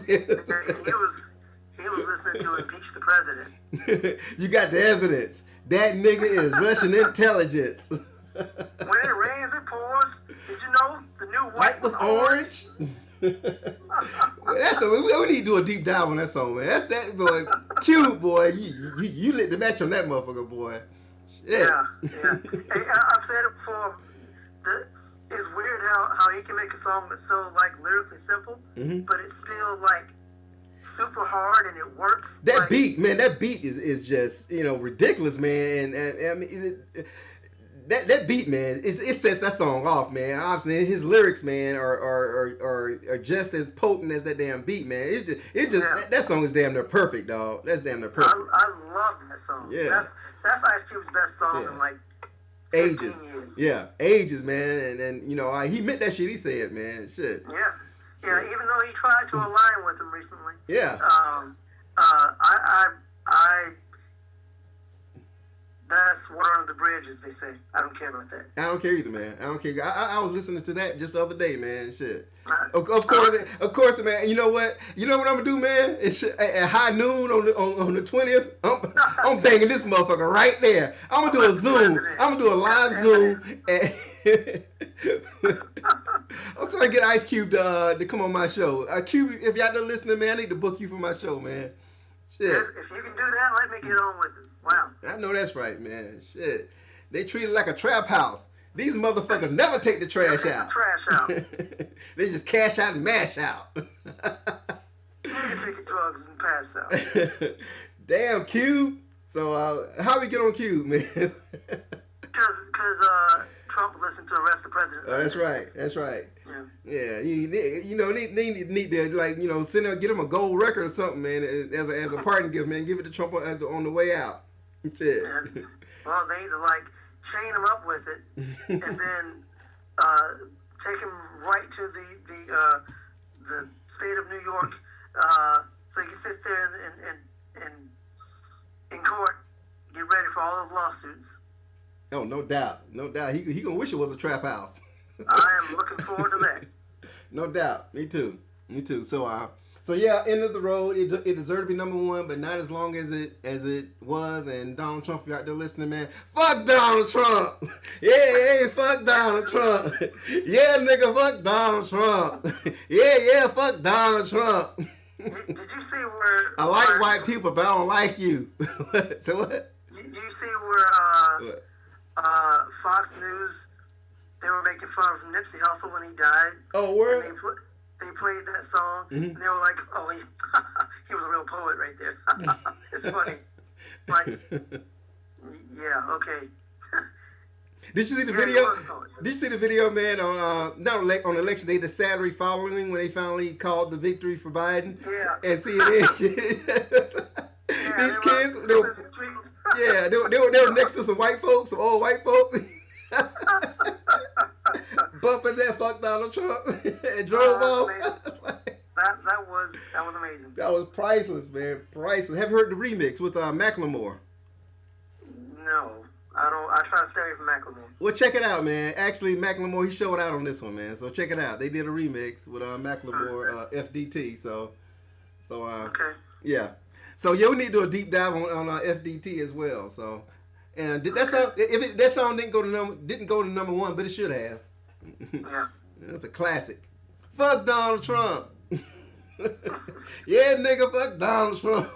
listening to impeach the president. You got the evidence. That nigga is Russian intelligence. When it rains, it pours. Did you know the new white was orange? That's we need to do a deep dive on that song, man. That's that boy, cute boy. You lit the match on that motherfucker, boy. Yeah. Hey, I've said it before. It's weird how he can make a song that's so like lyrically simple, but it's still like super hard and it works. That beat like, is just, you know, ridiculous, man. And I mean, that beat, man, it sets that song off, man. Obviously, his lyrics, man, are just as potent as that damn beat, man. It's just Yeah. that song is damn near perfect, dog. That's damn near perfect. I love that song. Yeah. That's Ice Cube's best song Yes. in like 15 Ages, years. yeah, ages, man, and you know, he meant that shit. He said, man, shit. Yeah. Yeah, even though he tried to align with him recently. Yeah. I that's water under the bridge, as they say. I don't care about that. I don't care either, man. I don't care. I was listening to that just the other day, man. Shit. Of course, man. You know what? You know what I'm gonna do, man? It's at high noon on the 20th. I'm banging this motherfucker right there. I'm gonna do a Zoom. I'm gonna do a live Zoom. I'm trying to get Ice Cube to come on my show. Cube, if y'all not listening, man, I need to book you for my show, man. Shit. If you can do that, let me get on with it. Wow. I know that's right, man. Shit. They treat it like a trap house. These motherfuckers never take the trash out. Trash out. They just cash out and mash out. You can take your drugs and pass out. Damn, Cube. So, how we get on Cube, man? Because Trump listened to Arrest the President. Oh, that's right. That's right. Yeah, you know, they need to, like, you know, send get him a gold record or something, man, as a parting gift, man. Give it to Trump on the way out. Shit. Yeah. Well, they need to like chain him up with it, and then take him right to the state of New York, so he can sit there and in court, get ready for all those lawsuits. Oh, no doubt, no doubt. He gonna wish it was a trap house. I am looking forward to that. No doubt. Me too. So yeah, end of the road. It deserved to be number one, but not as long as it was. And Donald Trump, if you're out there listening, man, fuck Donald Trump. Yeah, fuck Donald Trump. Yeah, nigga, fuck Donald Trump. Yeah, fuck Donald Trump. Did you see where? I like white people, but I don't like you. So what? Did you see where Fox News, they were making fun of Nipsey Hussle when he died? Oh, word? They played that song, and they were like, "Oh, he was a real poet right there." It's funny. Like, yeah, okay. Did you see the Yeah, video? he was a poet. Did you see the video, man? On on election day, the Saturday following, when they finally called the victory for Biden. Yeah. And CNN. These kids, they were next to some white folks, some old white folks. Bumping that fuck Donald Trump and drove off. That was amazing. That was priceless, man. Priceless. Have you heard the remix with Macklemore? No, I don't. I try to stay away from Macklemore. Well, check it out, man. Actually, Macklemore, he showed out on this one, man. So check it out. They did a remix with Macklemore, FDT. So Okay. yeah. So yeah, we need to do a deep dive on FDT as well. So, and that song, that song didn't go to number one, but it should have. Yeah. That's a classic. Fuck Donald Trump. Yeah, nigga, fuck Donald Trump.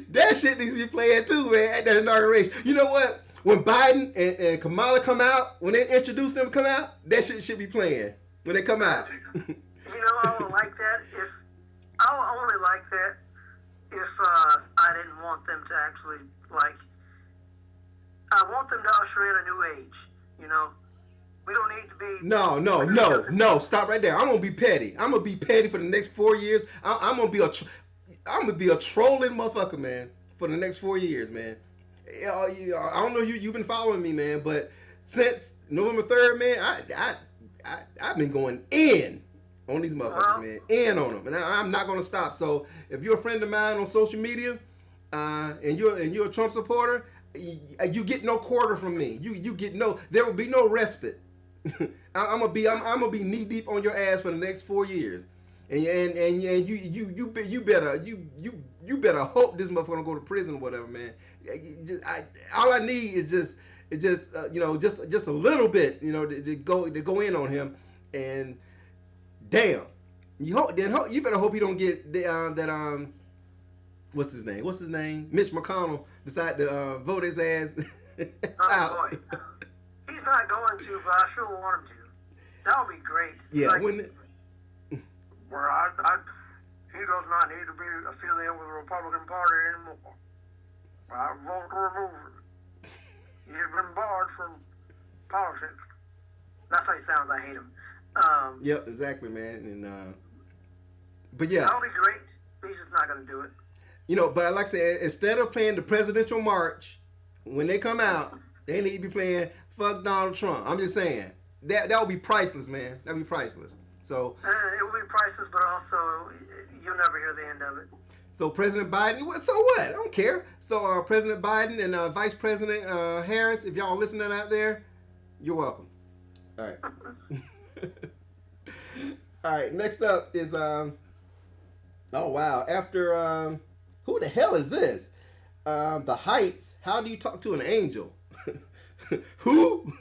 That shit needs to be playing too, man, at the inauguration. You know what? When Biden and Kamala come out, when they introduce them to come out, that shit should be playing when they come out. You know, I would like that if I would only like that if I didn't want them to actually like. I want them to usher in a new age. You know, we don't need to be. No. Stop right there. I'm gonna be petty. I'm gonna be petty for the next 4 years. I'm gonna be a trolling motherfucker, man, for the next 4 years, man. I don't know you've been following me, man, but since November 3rd, man, I've been going in on these motherfuckers, man, in on them, and I'm not gonna stop. So if you're a friend of mine on social media, and you're a Trump supporter, you get no quarter from me. You get no. There will be no respite. I'm gonna be knee deep on your ass for the next 4 years, and you better hope this motherfucker don't go to prison or whatever, man. All I need is just just a little bit, to go in on him, and damn, you better hope you don't get that what's his name? Mitch McConnell decide to vote his ass out. Boy. He's not going to, but I sure want him to. That would be great. Yeah, like, wouldn't it? Where he does not need to be affiliated with the Republican Party anymore. I vote to remove it. You've been barred from politics. That's how he sounds. I hate him. Yep, exactly, man. And but yeah, That would be great. But he's just not going to do it. but like I said, instead of playing the presidential march when they come out, they need to be playing "Fuck Donald Trump." I'm just saying that would be priceless, man. That'd be priceless. So It will be priceless, but also you'll never hear the end of it. So President Biden, so what? I don't care. So President Biden and Vice President Harris, if y'all listening out there, you're welcome. All right. All right. Next up is oh wow. After who the hell is this? The Heights. How do you talk to an angel? Who?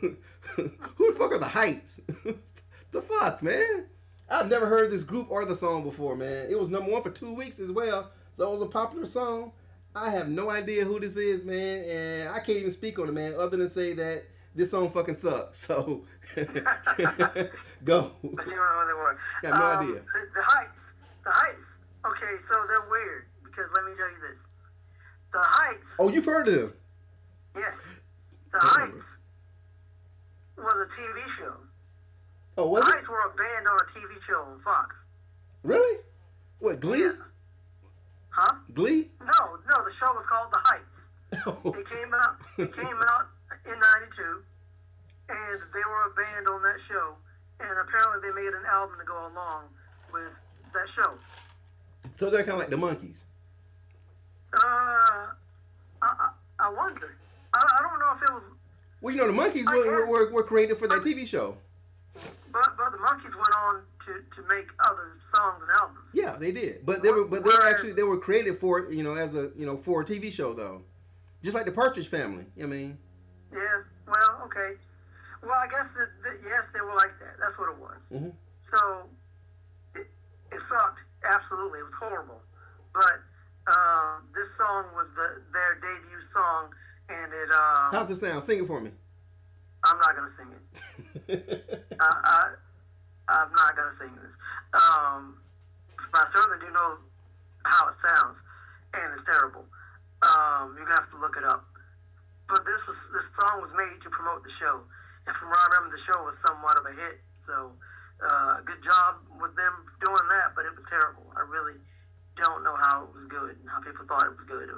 Who the fuck are the Heights? The fuck, man. I've never heard this group or the song before, man. It was #1 for 2 weeks as well. So it was a popular song. I have no idea who this is, man, and I can't even speak on it, man, other than say that this song fucking sucks. So go. But you don't know who they were. Got no idea. The Heights. The Heights. Okay, so they're weird because let me tell you this. The Heights. Oh, you've heard of them? Yes. The Heights was a TV show. Oh, The was it? Heights were a band on a TV show on Fox. Really? What, Glee? Yeah. Huh? Glee? No, the show was called The Heights. Oh. It came out in '92, and they were a band on that show. And apparently they made an album to go along with that show. So they're kind of like the Monkees. I wonder. I don't know if it was, Well, the Monkees were created for that TV show. but the Monkees went on to make other songs and albums. Yeah, they did. But they were created for as a for a TV show though. Just like the Partridge Family. I mean. Yeah. Well, okay. Well, I guess yes, they were like that. That's what it was. Mm-hmm. So it sucked. Absolutely, it was horrible. But this song was their debut song, and it. How's it sound? Sing it for me. I'm not gonna sing it. I'm not gonna sing this. But I certainly do know how it sounds, and it's terrible. You're gonna have to look it up. But this song was made to promote the show, and from what I remember, the show was somewhat of a hit. So, good job with them doing that. But it was terrible. I really don't know how it was good and how people thought it was good.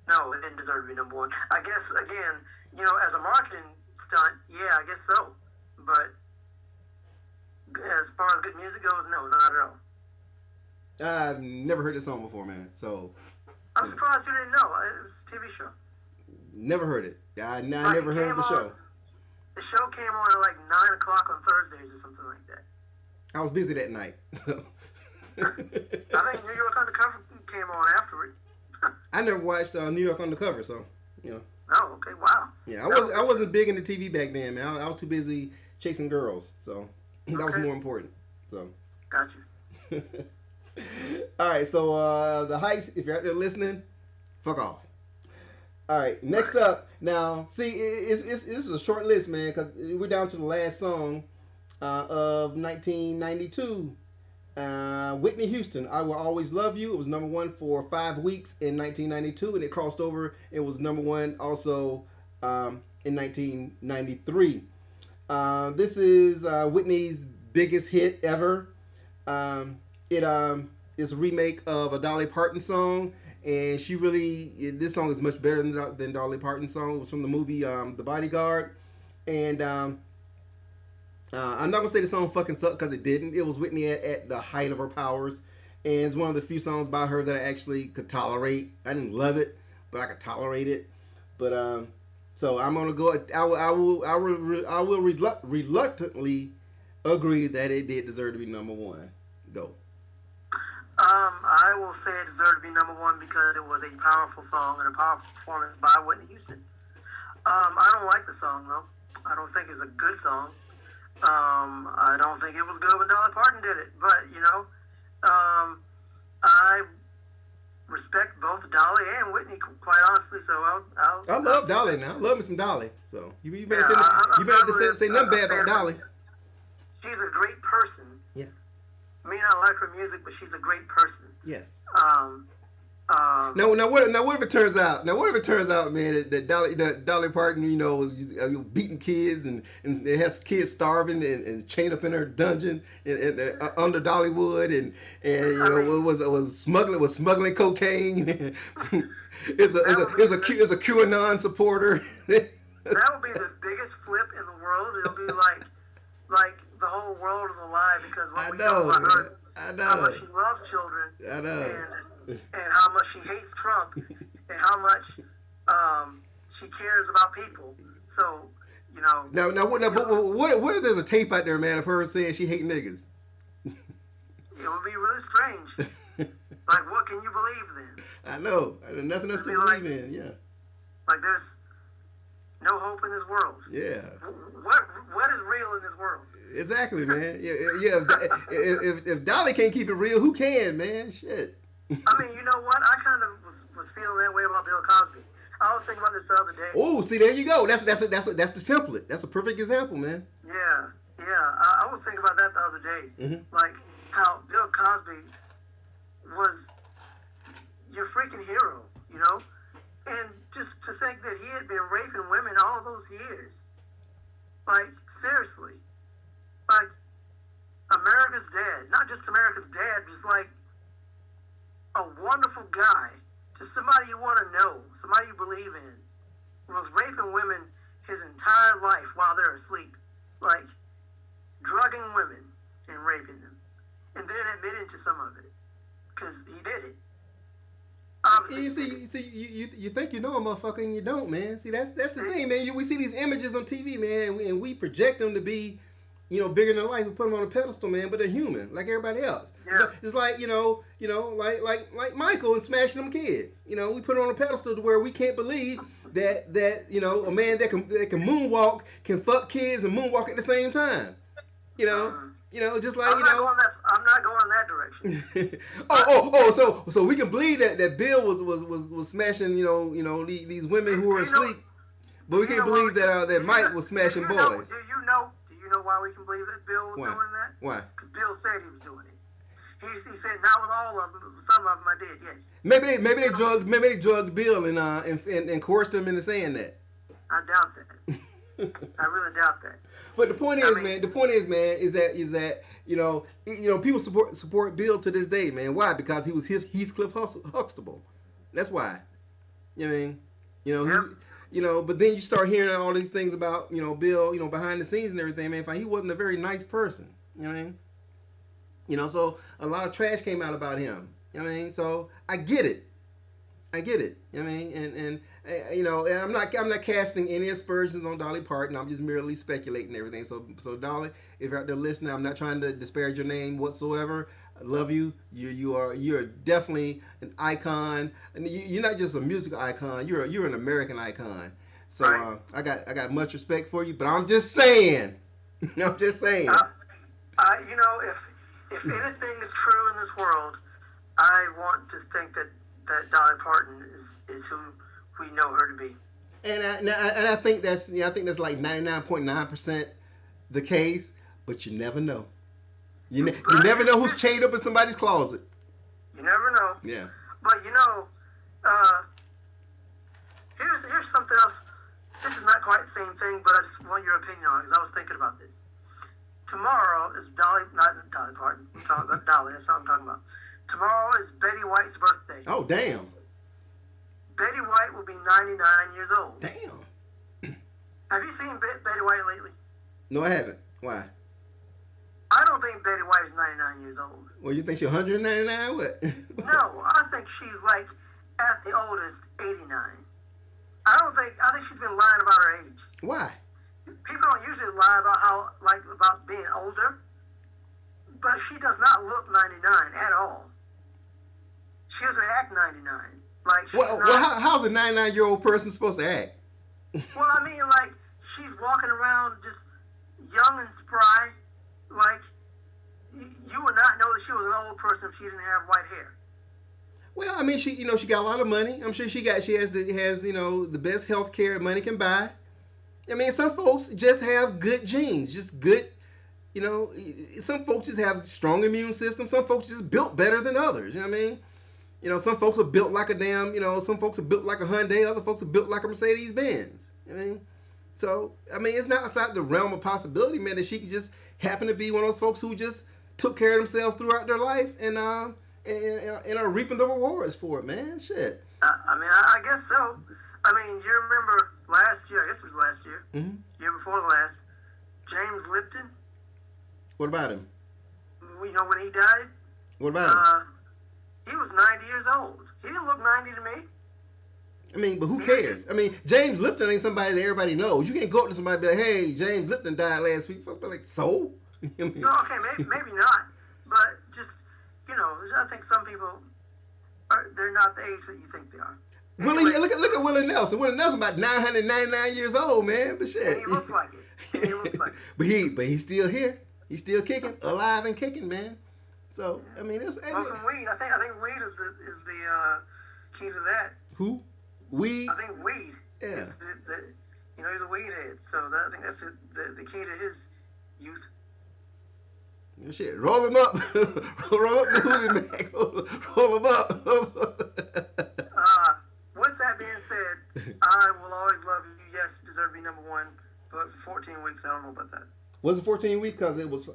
No, it didn't deserve to be #1. I guess again, as a marketing stunt, yeah, I guess so. But as far as good music goes, no, not at all. I've never heard this song before, man. So I'm surprised you didn't know. It was a TV show. never heard it. I never heard of the show. The show came on at like 9 o'clock on Thursdays or something like that. I was busy that night. I think New York Undercover came on afterward. I never watched New York Undercover, so Oh, okay, wow. Yeah, I wasn't big into TV back then, man. I was too busy chasing girls, so that was more important. So. Got you. All right, so the Heights, if you're out there listening, fuck off. All right, next up. Now, see, this is a short list, man, because we're down to the last song of 1992. Whitney Houston, I Will Always Love You. It was #1 for 5 weeks in 1992, and it crossed over. It was #1 also in 1993. This is Whitney's biggest hit ever. It is a remake of a Dolly Parton song, and this song is much better than Dolly Parton's song. It was from the movie The Bodyguard, and I'm not gonna say the song fucking sucked because it didn't. It was Whitney at the height of her powers, and it's one of the few songs by her that I actually could tolerate. I didn't love it, but I could tolerate it. But so I'm gonna go. I will reluctantly agree that it did deserve to be #1. Go. I will say it deserved to be #1 because it was a powerful song and a powerful performance by Whitney Houston. I don't like the song though. I don't think it's a good song. I don't think it was good when Dolly Parton did it, but I respect both Dolly and Whitney quite honestly. So I love Dolly now. I love me some Dolly. So you better say nothing bad about Dolly. She's a great person. Yeah. I mean, I like her music, but she's a great person. Yes. Now what if it turns out? Now what if it turns out, man, that Dolly Parton, you beating kids and it has kids starving and chained up in her dungeon under Dollywood and was smuggling cocaine. is a QAnon supporter. That would be the biggest flip in the world. It'll be like the whole world is alive because what we know about her is how much she loves children. I know. And how much she hates Trump and how much she cares about people. So, Now, what if there's a tape out there, man, of her saying she hate niggas? It would be really strange. Like, what can you believe then? I know. There's nothing else to believe in. Yeah. Like, there's no hope in this world. Yeah. What is real in this world? Exactly, man. Yeah. If Dolly can't keep it real, who can, man? Shit. I mean, you know what? I kind of was feeling that way about Bill Cosby. I was thinking about this the other day. Oh, see, there you go. That's the template. That's a perfect example, man. Yeah. I was thinking about that the other day. Mm-hmm. Like how Bill Cosby was your freaking hero, and just to think that he had been raping women all those years. Like, seriously. Like, America's dad. Not just America's dad, just like a wonderful guy, just somebody you want to know, somebody you believe in, was raping women his entire life while they're asleep, like drugging women and raping them, and then admitting to some of it, because he did it. You think you know a motherfucker and you don't, man. See, that's the thing, man. We see these images on TV, man, and we project them to be, bigger than life. We put them on a pedestal, man, but they're human, like everybody else. Yeah. It's like, like Michael and smashing them kids. We put him on a pedestal to where we can't believe that a man that can moonwalk can fuck kids and moonwalk at the same time. Just like I'm not going that direction. So we can believe that Bill was smashing these women who are asleep, but we can't believe that Mike was smashing boys. Do you know why we can believe that Bill was doing that? Why? Because Bill said he was doing it. He said not with all of them, but some of them I did. Yes. Maybe they drugged Bill and coerced him into saying that. I doubt that. I really doubt that. But the point is, man, is that people support Bill to this day, man. Why? Because he was Heathcliff Huxtable. That's why. But then you start hearing all these things about Bill, behind the scenes and everything, man. He wasn't a very nice person. So a lot of trash came out about him. So I get it. And I'm not casting any aspersions on Dolly Parton. I'm just merely speculating everything. So Dolly, if you're out there listening, I'm not trying to disparage your name whatsoever. I love you. You're definitely an icon, and you're not just a musical icon. You're an American icon. So right. I got much respect for you. But I'm just saying. If anything is true in this world, I want to think that Dolly Parton is who we know her to be. And I think that's like 99.9% the case, but you never know. You never know who's chained up in somebody's closet. You never know. Yeah. But here's something else. This is not quite the same thing, but I just want your opinion on it because I was thinking about this. Tomorrow is not Dolly Parton. I'm talking about Dolly. That's what I'm talking about. Tomorrow is Betty White's birthday. Oh, damn. Betty White will be 99 years old. Damn. Have you seen Betty White lately? No, I haven't. Why? I don't think Betty White is 99 years old. Well, you think she's 199? What? No, I think she's like at the oldest 89. I think she's been lying about her age. Why? People don't usually lie about about being older, but she does not look 99 at all. She doesn't act 99. How's a 99-year-old person supposed to act? Well, I mean, like, she's walking around just young and spry. Like, you would not know that she was an old person if she didn't have white hair. Well, I mean, she got a lot of money. I'm sure she has the best health care money can buy. I mean, some folks just have good genes, just good. Some folks just have strong immune systems. Some folks just built better than others. You know what I mean? You know, some folks are built like a damn, you know, some folks are built like a Hyundai, other folks are built like a Mercedes Benz. I mean, so, I mean, it's not outside the realm of possibility, man, that she could just happen to be one of those folks who just took care of themselves throughout their life and are reaping the rewards for it, man. Shit. I mean, I guess so. I mean, you remember last year, I guess it was last year, year before the last, James Lipton? What about him? You know when he died? What about him? He was 90 years old. He didn't look 90 to me. I mean, but who cares? I mean, James Lipton ain't somebody that everybody knows. You can't go up to somebody and be like, hey, James Lipton died last week. Folks be like, so? I mean, no, okay, maybe not. But just, you know, I think some people, they're not the age that you think they are. Anyway, look at Willie Nelson. Willie Nelson about 999 years old, man. But shit. And he looks like it. He looks like it. but he's still here. He's still kicking, alive and kicking, man. So I mean, it's some weed. I think weed is the key to that. Who? Weed. I think weed. Yeah. You know, he's a weed head, so I think that's the key to his youth. Shit, roll him up, roll up the hoodie, man. Roll him up. With that being said, I will always love you. Yes, deserve to be number one, but for 14 weeks, I don't know about that. Was it 14 weeks? Because it was,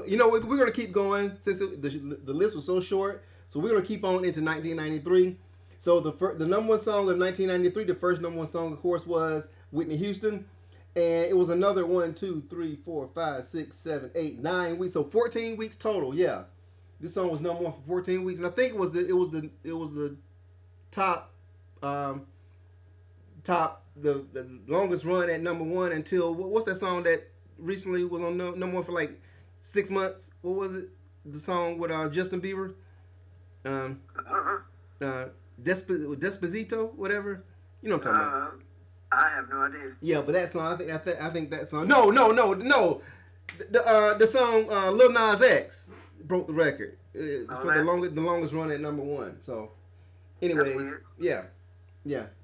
you know, we're going to keep going since the list was so short. So we're going to keep on into 1993. So the number one song of 1993, the first number one song, of course, was Whitney Houston. And it was another 1, 2, 3, 4, 5, 6, 7, 8, 9 weeks. So 14 weeks total, yeah. This song was number one for 14 weeks. And I think it was the top, the longest run at number one until, what's that song that recently was on number one for like 6 months? What was it? The song with Justin Bieber? Despacito, whatever. You know what I'm talking about. I have no idea. Yeah, but that song, I think that song. No. The song Lil Nas X broke the record for the longest run at number one. So, anyways, yeah.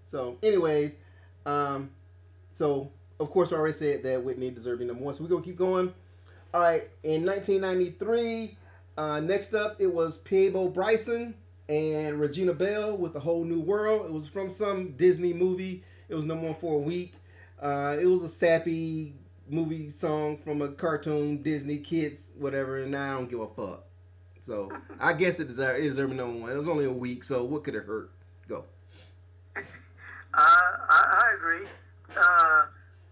So, anyways, so of course I already said that Whitney deserved to be number one. So we're gonna keep going. All right, in 1993, next up it was Peabo Bryson and Regina Belle with A Whole New World. It was from some Disney movie. It was number one for a week. It was a sappy movie song from a cartoon, Disney, kids, whatever, and I don't give a fuck. So I guess it deserved number one. It was only a week, so what could it hurt? Go. I agree.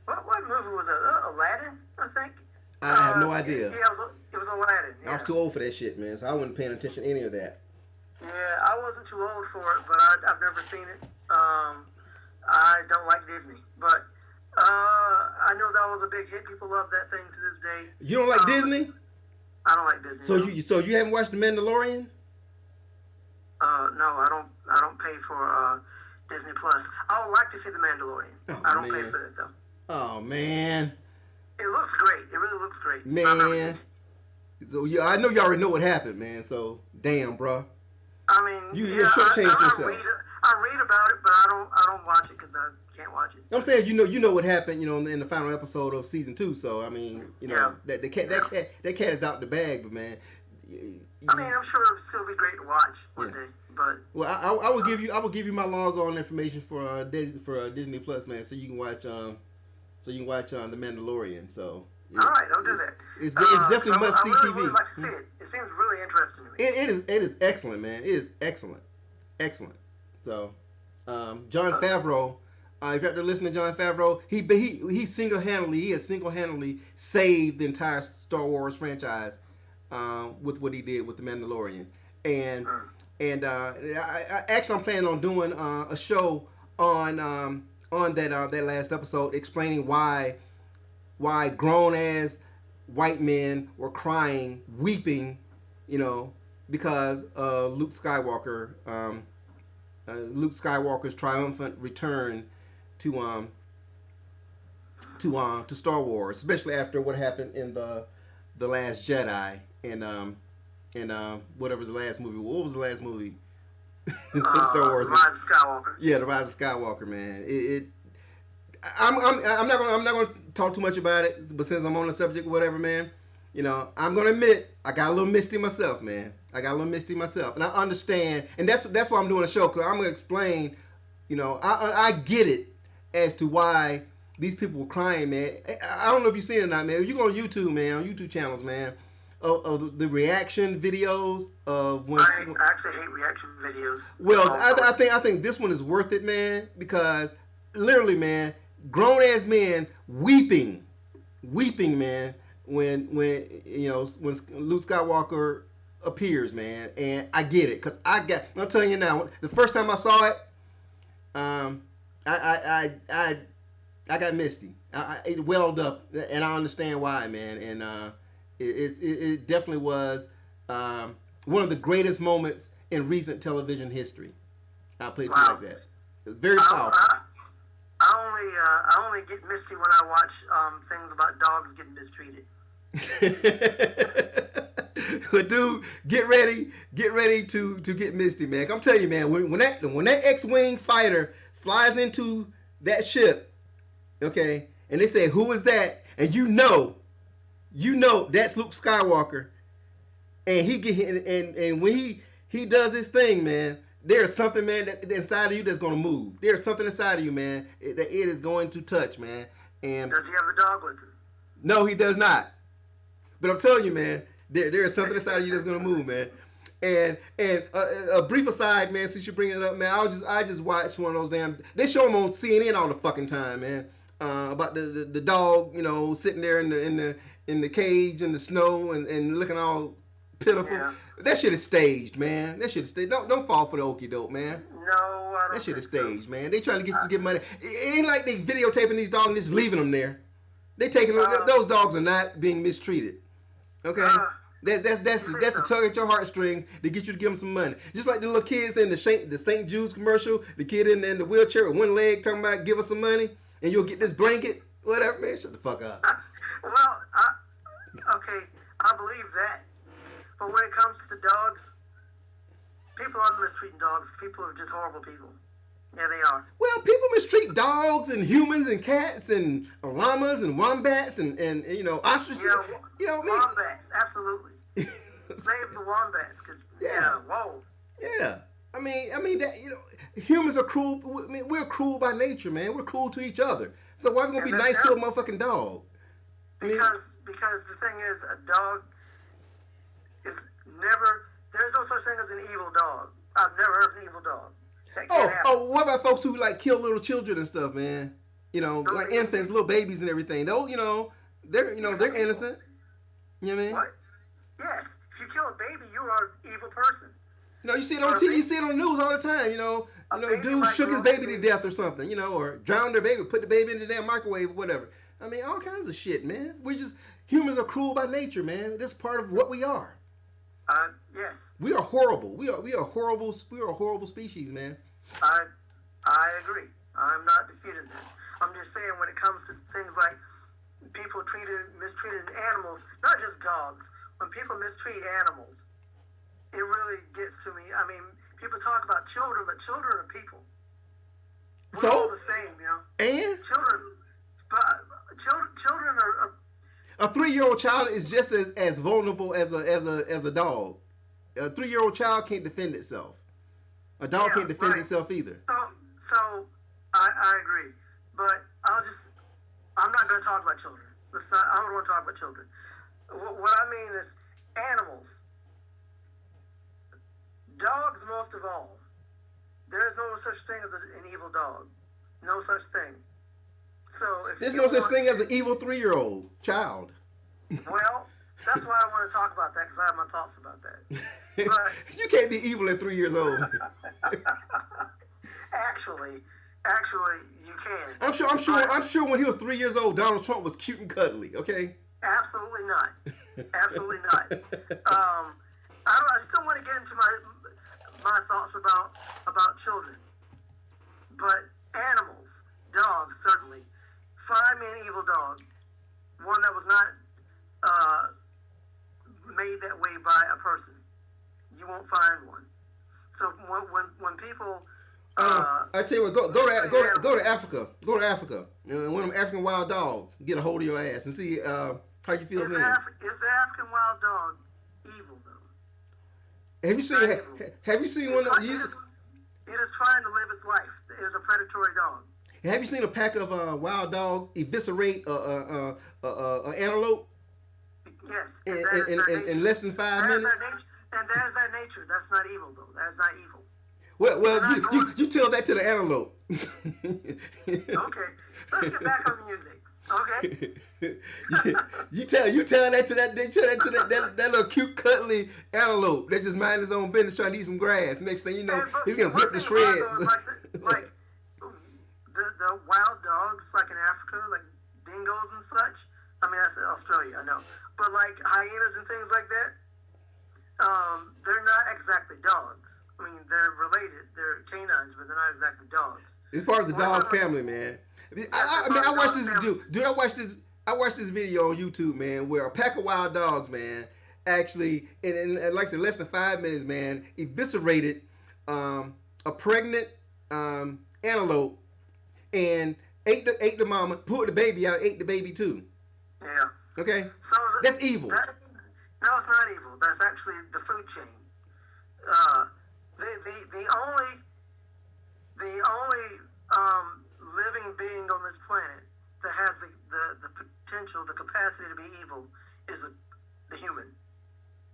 What movie was it? Aladdin, I think. I have no idea. Yeah, it was Aladdin. Yeah. I was too old for that shit, man, so I wasn't paying attention to any of that. Yeah, I wasn't too old for it, but I've never seen it. I don't like Disney, but I know that was a big hit. People love that thing to this day. You don't like Disney? I don't like Disney. So you haven't watched The Mandalorian? No, I don't pay for Disney Plus. I would like to see The Mandalorian. Oh, I don't pay for that though. Oh man. It looks great. It really looks great. Man. So yeah, I know you already know what happened, man. So damn, bro. I mean, you shortchanged yourself. I read about it, but I don't watch it because I can't watch it. I'm saying you know what happened, in the final episode of season 2. So I mean, that cat is out the bag, but man. I mean, I'm sure it'll still be great to watch one day, but. Well, I will give you my log on information for Disney Plus, man, so you can watch The Mandalorian. So. All right, I'll do that. It's definitely must see TV. I really would like to see it. It seems really interesting to me. It is excellent, man. It is excellent. So, Jon Favreau, if you have to listen to Jon Favreau, he has single-handedly saved the entire Star Wars franchise with what he did with The Mandalorian. And I'm planning on doing a show on that last episode explaining why grown-ass white men were crying, weeping, because Luke Skywalker's triumphant return to Star Wars, especially after what happened in the Last Jedi and whatever the last movie. What was the last movie? Star Wars. The Rise of Skywalker. Yeah, the Rise of Skywalker, man. I'm not gonna talk too much about it, but since I'm on the subject, whatever, man. You know, I'm gonna admit I got a little misty myself, man. I got a little misty myself, and I understand, and that's why I'm doing a show, because I'm gonna explain. You know, I get it as to why these people were crying, man. I don't know if you've seen it or not, man. If you go on YouTube, man, on YouTube channels, man, of the reaction videos of when. I actually hate reaction videos. Well, I think this one is worth it, man, because literally, man, grown ass men weeping, man, when you know when Luke Skywalker appears, man, and I get it, cause I'm telling you now, the first time I saw it, I got misty. It welled up, and I understand why, man, and it definitely was one of the greatest moments in recent television history. I'll put it like that. It was very powerful. I only get misty when I watch things about dogs getting mistreated. But dude, get ready to get misty, man. I'm telling you, man, when that X-wing fighter flies into that ship, okay, and they say, "Who is that?" and you know that's Luke Skywalker, and when he does his thing, man, there's something, man, that inside of you that's gonna move. There's something inside of you, man, that it is going to touch, man. And does he have the dog with him? No, he does not. But I'm telling you, man, there is something inside of you that's gonna move, man. And a brief aside, man, since you bring it up, man, I just watched one of those damn. They show them on CNN all the fucking time, man. About the dog, you know, sitting there in the cage in the snow and looking all pitiful. Yeah. That shit is staged, man. That shit is staged. Don't fall for the okie doke, man. No, I don't. That shit is staged, man. They trying to get money. It ain't like they videotaping these dogs and just leaving them there. They taking those dogs are not being mistreated. Okay, that's to tug at your heartstrings to get you to give them some money. Just like the little kids in the St. Jude's commercial, the kid in the wheelchair with one leg talking about give us some money and you'll get this blanket, whatever. Man, shut the fuck up. Well, okay, I believe that, but when it comes to the dogs, people aren't mistreating dogs. People are just horrible people. Yeah, they are. Well, people mistreat dogs and humans and cats and llamas and wombats and you know, ostriches. Yeah, you know what I mean? Wombats, absolutely. Save the wombats, cause whoa. Yeah, I mean that, you know, humans are cruel. I mean, we're cruel by nature, man. We're cruel to each other. So why are we gonna be nice to a motherfucking dog? Because the thing is, a dog is never. There's no such thing as an evil dog. I've never heard of an evil dog. What about folks who like kill little children and stuff, man? You know, like infants, little babies and everything. Those, you know, they're innocent. You know what I mean? What? Yes. If you kill a baby, you are an evil person. You know, you see it on TV, you see it on the news all the time. You know, dude shook his baby to death or something. You know, or drowned their baby, put the baby in the damn microwave or whatever. I mean, all kinds of shit, man. Humans are cruel by nature, man. That's part of what we are. Yes. We are horrible. We are horrible. We are a horrible species, man. I agree. I'm not disputing that. I'm just saying when it comes to things like people mistreated animals, not just dogs. When people mistreat animals, it really gets to me. I mean, people talk about children, but children are people. We're all the same, you know. And children are. A 3-year-old child is just as vulnerable as a dog. A 3-year-old child can't defend itself. A dog can't defend itself either. So I agree, but I'm not going to talk about children. I don't want to talk about children. What I mean is animals. Dogs, most of all. There is no such thing as an evil dog. No such thing. So there's no such thing as an evil 3-year-old child. Well, that's why I want to talk about that, because I have my thoughts about that. But, you can't be evil at 3 years old. Actually, you can. I'm sure when he was 3 years old, Donald Trump was cute and cuddly. Okay. Absolutely not. Absolutely not. I still want to get into my thoughts about children, but animals, dogs, certainly. Find me an evil dog, one that was not made that way by a person. You won't find one. So when people I tell you what, go to Africa. Go to Africa. You know, one of them African wild dogs. Get a hold of your ass and see How you feel Is then? Is the African wild dog evil though? Have you It's seen not evil. have you seen one of you It is trying to live its life. It is a predatory dog. have you seen a pack of wild dogs eviscerate a antelope Yes, in, and that is their nature. in less than 5 minutes? And that is their nature. That's not evil though. That is not evil. Well, you tell that to the antelope. Okay, let's get back on music. Okay. you tell that to that little cute cuddly antelope that just mind his own business trying to eat some grass. Next thing you know, he's gonna rip the shreds. Like the wild dogs, like in Africa, like dingoes and such. I mean, that's Australia, I know. But like hyenas and things like that, they're not exactly dogs. I mean, they're related. They're canines, but they're not exactly dogs. It's part of the dog family, man. I watched this dude. I watched this video on YouTube, man, where a pack of wild dogs, man, actually, in like I said, less than 5 minutes, man, eviscerated a pregnant antelope and ate the mama, pulled the baby out, ate the baby too. Yeah. Okay. So That's evil. No, it's not evil. That's actually the food chain. The only living being on this planet that has the potential, the capacity to be evil is the human,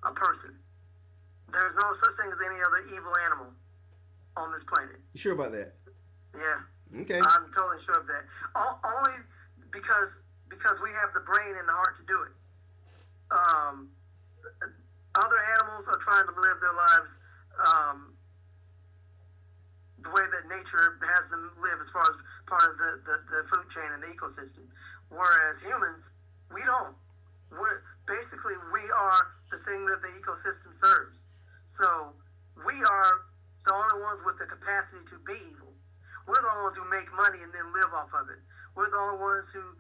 a person. There's no such thing as any other evil animal on this planet. You sure about that? Yeah. Okay. I'm totally sure of that. Only because we have the brain and the heart to do it. Other animals are trying to live their lives the way that nature has them live as far as part of the food chain and the ecosystem. Whereas humans, we don't. We are the thing that the ecosystem serves. So we are the only ones with the capacity to be evil. We're the only ones who make money and then live off of it. We're the only ones who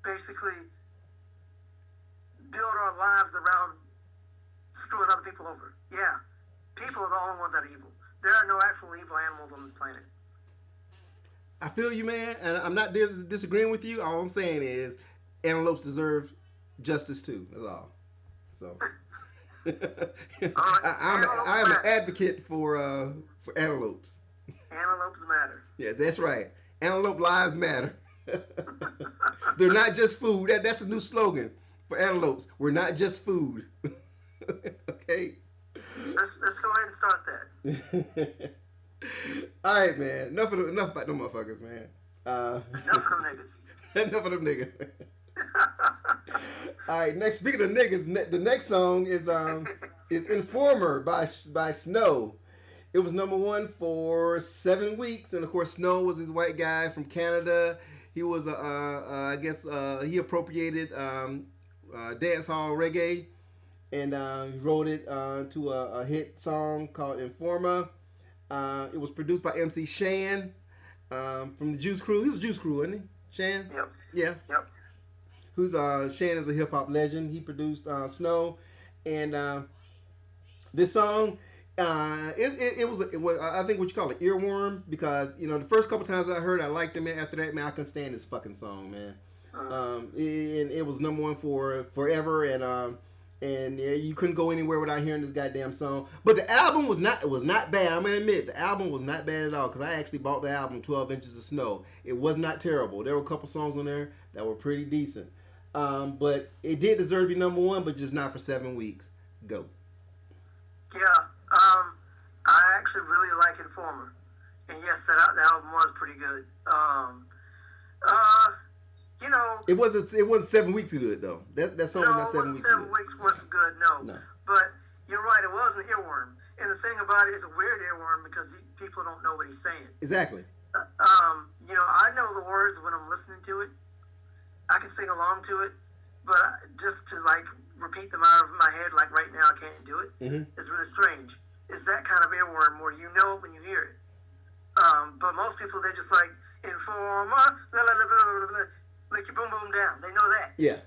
basically build our lives around screwing other people over. Yeah, people are the only ones that are evil. There are no actual evil animals on this planet. I feel you, man, and I'm not disagreeing with you. All I'm saying is antelopes deserve justice too. That's all. So I'm an advocate for antelopes. Antelopes matter. Yeah, that's right. Antelope lives matter. They're not just food. That's a new slogan for antelopes. We're not just food. Okay. Let's go ahead and start that. All right, man. Enough about them motherfuckers, man. Enough of them niggas. Enough of them niggas. All right. Next, speaking of niggas, the next song is "Informer" by Snow. It was number one for 7 weeks, and of course, Snow was this white guy from Canada. He was I guess he appropriated dance hall reggae, and he wrote it to a hit song called "Informer." It was produced by MC Shan from the Juice Crew. He was Juice Crew, wasn't he? Shan? Yep. Yeah. Yep. Who's Shan is a hip hop legend. He produced Snow, and this song. It was I think what you call an earworm, because the first couple times I heard, I liked him. After that, man, I couldn't stand this fucking song, man. And it was number one for forever, and yeah, you couldn't go anywhere without hearing this goddamn song. But the album was not bad. I'm gonna admit, the album was not bad at all, because I actually bought the album 12 Inches of Snow. It was not terrible. There were a couple songs on there that were pretty decent, but it did deserve to be number one, but just not for 7 weeks. Go. Yeah. I actually really like Informer, and yes, the album was pretty good. It wasn't 7 weeks good though. That song was not 7 weeks good. 7 weeks wasn't good, no. But you're right, it was an earworm. And the thing about it is a weird earworm because people don't know what he's saying. Exactly. I know the words when I'm listening to it. I can sing along to it, but just to repeat them out of my head right now, I can't do it. Mm-hmm. It's really strange. It's that kind of earworm where you know it when you hear it. But most people, they just Informer, blah, blah, blah, blah, blah, blah, lick your boom boom down. They know that. Yeah.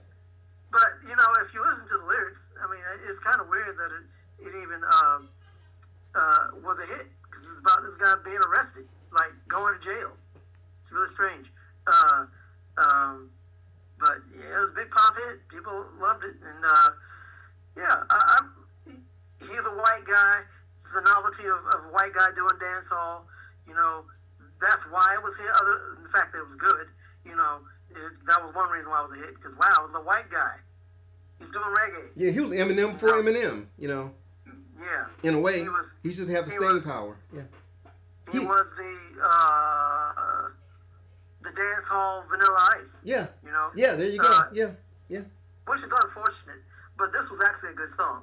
But if you listen to the lyrics, I mean, it's kind of weird that it even was a hit, because it's about this guy being arrested, going to jail. It's really strange. But yeah, it was a big pop hit. People loved it, and yeah, he's a white guy. It's the novelty of a white guy doing dancehall. You know, that's why it was hit. Other than the fact that it was good, you know, that was one reason why it was a hit. Because wow, it was a white guy. He's doing reggae. Yeah, he was Eminem before Eminem. You know. Yeah. In a way, he just had the staying power. Yeah. He was the dancehall Vanilla Ice. Yeah. You know. Yeah. There you go. Yeah. Which is unfortunate, but this was actually a good song.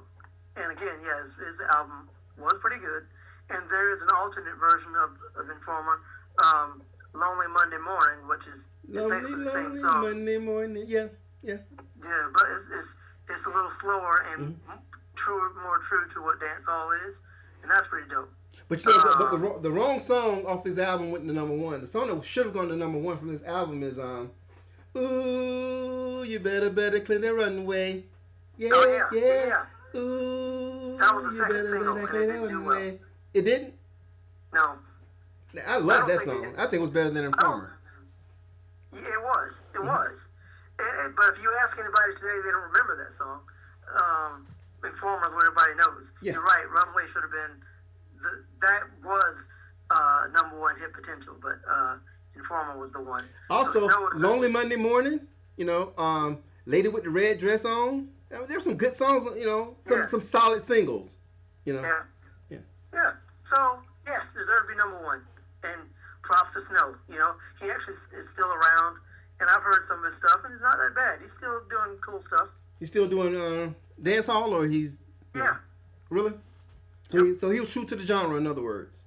And again, yeah, his album was pretty good. And there is an alternate version of Informer, "Lonely Monday Morning," which is basically the same song. Monday morning. Yeah. Yeah, but it's a little slower and more true to what dancehall is, and that's pretty dope. But you know, but the wrong song off this album went to number one. The song that should have gone to number one from this album is "Ooh, you better clear the runway." Yeah, yeah. Ooh, that was the you second single, better and clear it the didn't do runway. well. It didn't? No. I love that song. I think it was better than Informer. Yeah, it was. It was. But if you ask anybody today, they don't remember that song. Informer is what everybody knows. Yeah. You're right. Runway should have been. That was number one hit potential, but Informer was the one. Also, Lonely Monday Morning. You know, Lady with the Red Dress On. There's some good songs. You know, some solid singles. You know. Yeah. So yes, deserved to be number one. And props to Snow. You know, he actually is still around. And I've heard some of his stuff, and it's not that bad. He's still doing cool stuff. He's still doing dance hall, or he's... Yeah. Really? So he was true to the genre, in other words.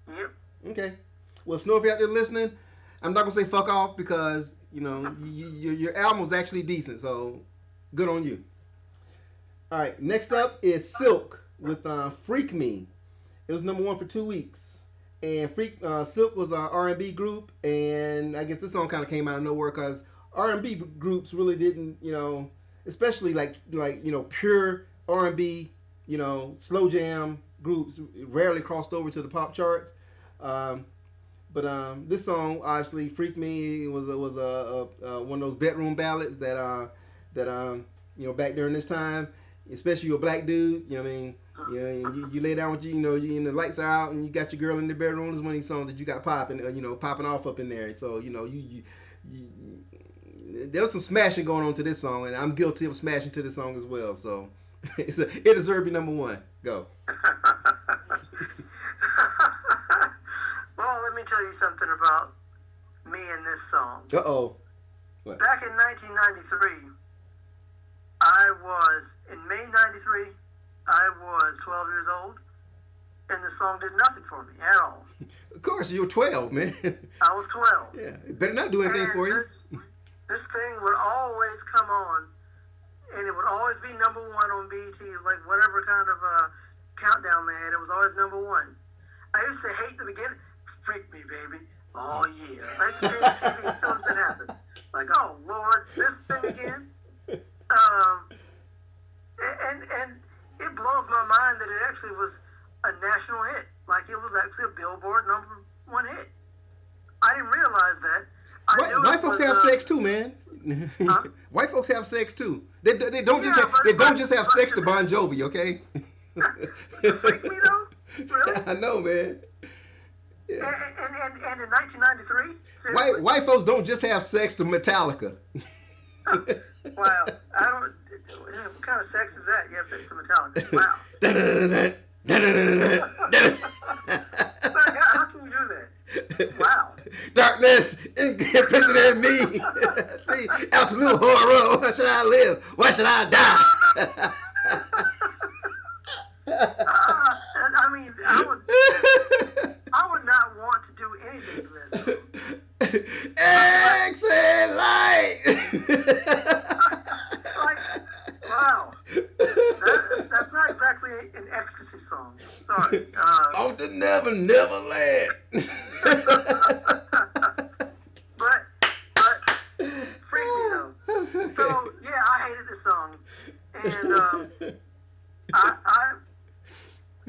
Yep. Okay. Well, Snow, if you're out there listening, I'm not going to say fuck off because, you know, your album was actually decent, so good on you. All right. Next up is Silk with Freak Me. It was number one for 2 weeks. And Silk was an R&B group, and I guess this song kind of came out of nowhere because R&B groups really didn't, you know, especially like you know, pure R&B, you know, slow jam groups rarely crossed over to the pop charts. But this song, obviously, "Freak Me," was one of those bedroom ballads that you know, back during this time, especially you're a black dude, you know what I mean. Yeah, you lay down with you know, and the lights are out, and you got your girl in the bedroom. Is one of these songs that you got popping, you know, popping off up in there. So you know, you there was some smashing going on to this song, and I'm guilty of smashing to this song as well. So it deserves to be number one. Go. Well, let me tell you something about me and this song. Uh-oh. What? Back in 1993, in May 93, I was 12 years old, and the song did nothing for me at all. Of course, you were 12, man. I was 12. Yeah, it better not do anything for you. This thing would always come on, and it would always be number one on BET, like whatever kind of countdown they had, it was always number one. I used to hate the beginning. Freak me, baby. Oh, yeah. I used to change the TV as soon as it happened. Like, oh, Lord, this thing again? And it blows my mind that it actually was a national hit. Like, it was actually a Billboard number one hit. I didn't realize that. White folks have sex too, man. Huh? White folks have sex too. They don't just have sex to Bon Jovi, okay? Freak me though? Really? I know, man. Yeah. And in 1993, white folks don't just have sex to Metallica. Wow, I don't. What kind of sex is that? You have sex to Metallica? Wow. How can you do that? Wow. Darkness is pissing at me. See, absolute horror. Why should I live? Why should I die? I mean, I would not want to do anything to this. Exit light. Like, wow. That's not exactly an ecstasy song. Sorry. Off the Never Land. but freak me though. So yeah, I hated this song, and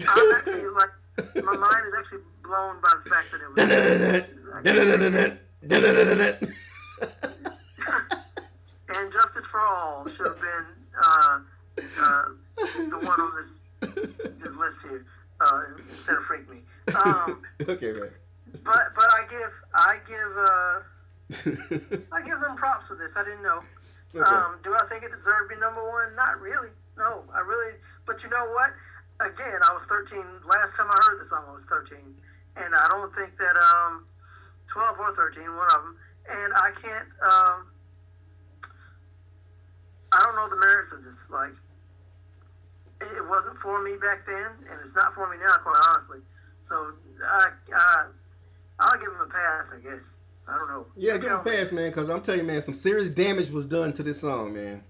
I'm actually like, my mind is actually blown by the fact that it was. the one on this list here instead of Freak Me. Okay, man. But I give them props for this. I didn't know. Okay. Do I think it deserved to be number one? Not really. No, I really. But you know what? Again, I was 13. Last time I heard the song, I was 13, and I don't think that 12 or 13, one of them. And I can't. I don't know the merits of this. Like, it wasn't for me back then, and it's not for me now, quite honestly. So I'll give him a pass, I guess. I don't know. Yeah, give him a pass, man, because I'm telling you, man, some serious damage was done to this song, man.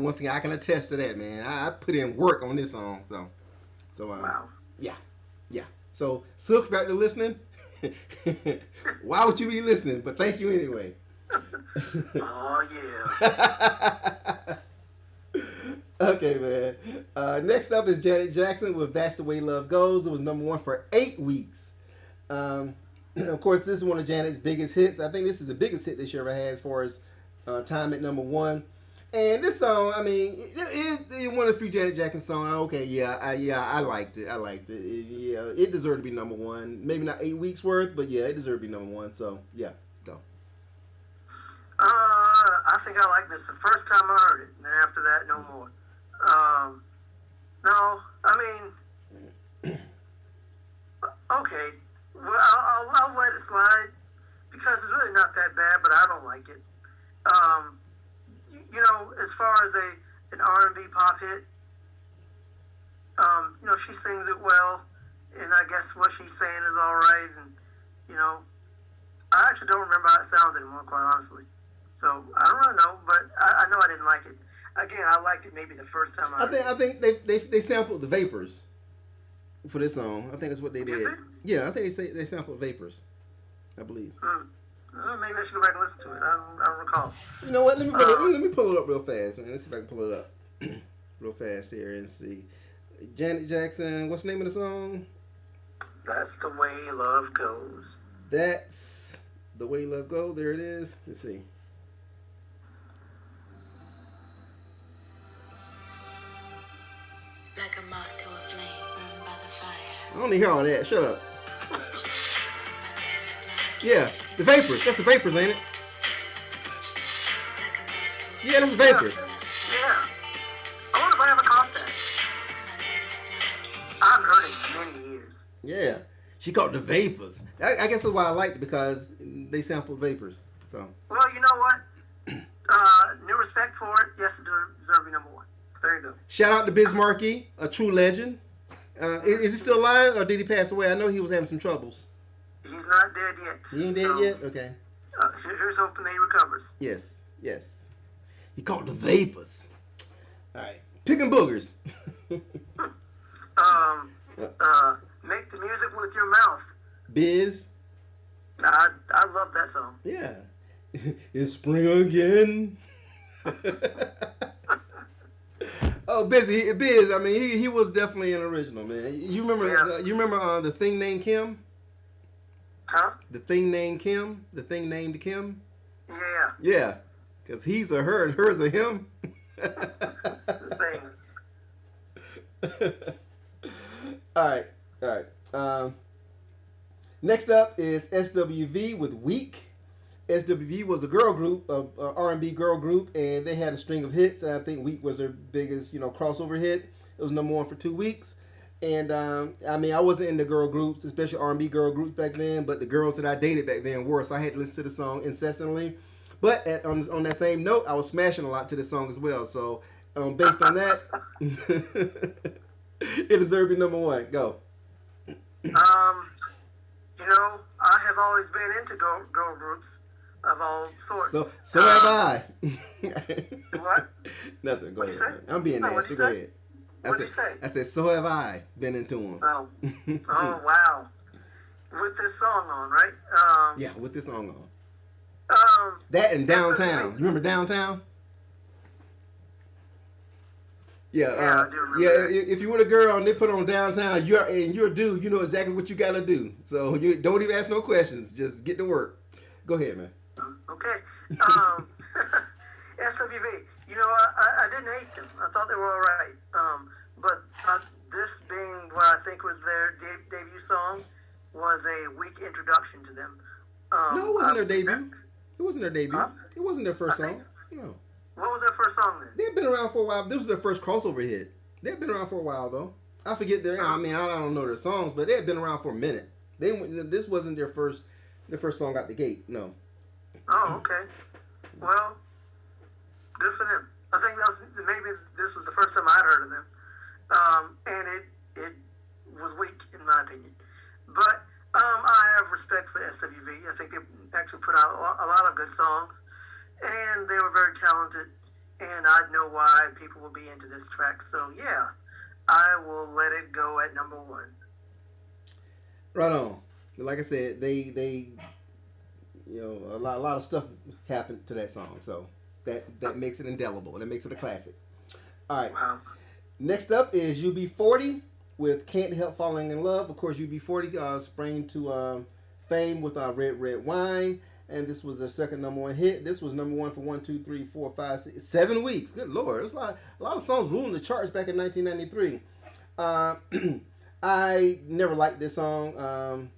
Once again, I can attest to that, man. I put in work on this song, so wow. Yeah. So, Silk, if you're listening, why would you be listening? But thank you anyway. Oh yeah. Okay, man. Next up is Janet Jackson with "That's the Way Love Goes." It was number one for 8 weeks. Of course, this is one of Janet's biggest hits. I think this is the biggest hit this year ever had as far as time at number one. And this song, I mean, it's one of the few Janet Jackson songs. Okay, I liked it. It deserved to be number one. Maybe not 8 weeks worth, but yeah, it deserved to be number one. So yeah, go. I think I liked this the first time I heard it, and then after that, no more. No, I mean, okay. Well, I'll let it slide because it's really not that bad, but I don't like it. You know, as far as an R&B pop hit, you know, she sings it well, and I guess what she's saying is all right, and you know, I actually don't remember how it sounds anymore, quite honestly. So I don't really know, but I know I didn't like it. Again, I liked it maybe the first time I think they sampled the Vapors for this song. I think that's what they did. Yeah, I think they sampled Vapors, I believe. Maybe I should go back and listen to it. I don't recall. You know what? Let me pull it up real fast. Let's see if I can pull it up real fast here and see. Janet Jackson. What's the name of the song? That's the Way Love Goes. That's the Way Love Goes. There it is. Let's see. Like a moth to a flame burned by the fire. I don't need to hear all that. Shut up. Yeah, the Vapors. That's the Vapors, ain't it? Yeah, that's the Vapors. Yeah. I wonder if I ever caught that. I haven't heard it in many years. Yeah. She called the Vapors. I guess that's why I liked it, because they sampled Vapors. So. Well, you know what? New respect for it. Yes, it deserves to be number one. There you go. Shout out to Biz Markie, a true legend. Is he still alive, or did he pass away? I know he was having some troubles. He's not dead yet. He ain't dead yet? Okay. Here's hoping that he recovers. Yes. He called the Vapors. All right. Picking boogers. Make the music with your mouth. Biz. I love that song. Yeah. It's spring again. Oh, Biz. I mean, he was definitely an original, man. You remember? Yeah. You remember the thing named Kim? Huh? The thing named Kim. The thing named Kim. Yeah. Yeah, because he's a her and her's a him. Thing. All right. Next up is SWV with Weak. SWV was a girl group, R&B girl group, and they had a string of hits. And I think Weak was their biggest, crossover hit. It was number one for 2 weeks. And I mean, I wasn't into girl groups, especially R&B girl groups back then. But the girls that I dated back then were, so I had to listen to the song incessantly. But on that same note, I was smashing a lot to this song as well. So based on that, it deserved to be number one. Go. I have always been into girl groups of all sorts. So have I. What? Nothing. Go What'd ahead. you say? I'm being No, nasty. what'd Go you say? ahead. What'd you say? I said, so have I been into them. Oh wow. With this song on, right? Yeah, with this song on. Um, That and Downtown. You remember Downtown? Yeah, I do remember yeah. that. If you were a girl and they put on Downtown, you're a dude, you know exactly what you gotta do. So you don't even ask no questions. Just get to work. Go ahead, man. Okay. SWV. I didn't hate them. I thought they were all right. but this being what I think was their debut song was a weak introduction to them. No, it wasn't their debut. It wasn't their debut. Huh? It wasn't their first I think- song. No. What was their first song then? They've been around for a while. This was their first crossover hit. They've been around for a while though. I forget their. I mean, I don't know their songs, but they've been around for a minute. This wasn't their first song out the gate. No. Oh, okay. Well, good for them. I think that was, maybe this was the first time I'd heard of them, and it was weak in my opinion. But I have respect for SWV. I think they actually put out a lot of good songs, and they were very talented. And I know why people will be into this track. So yeah, I will let it go at number 1. Right on. Like I said, they a lot of stuff happened to that song, so that makes it indelible. That makes it a classic. All right. Wow. Next up is UB40 with "Can't Help Falling in Love." Of course, UB40 sprang to fame with "Red Red Wine," and this was their second number 1 hit. This was number 1 for 1, 2, 3, 4, 5, 6, 7 weeks. Good Lord, there's a lot of songs ruling the charts back in 1993. I never liked this song.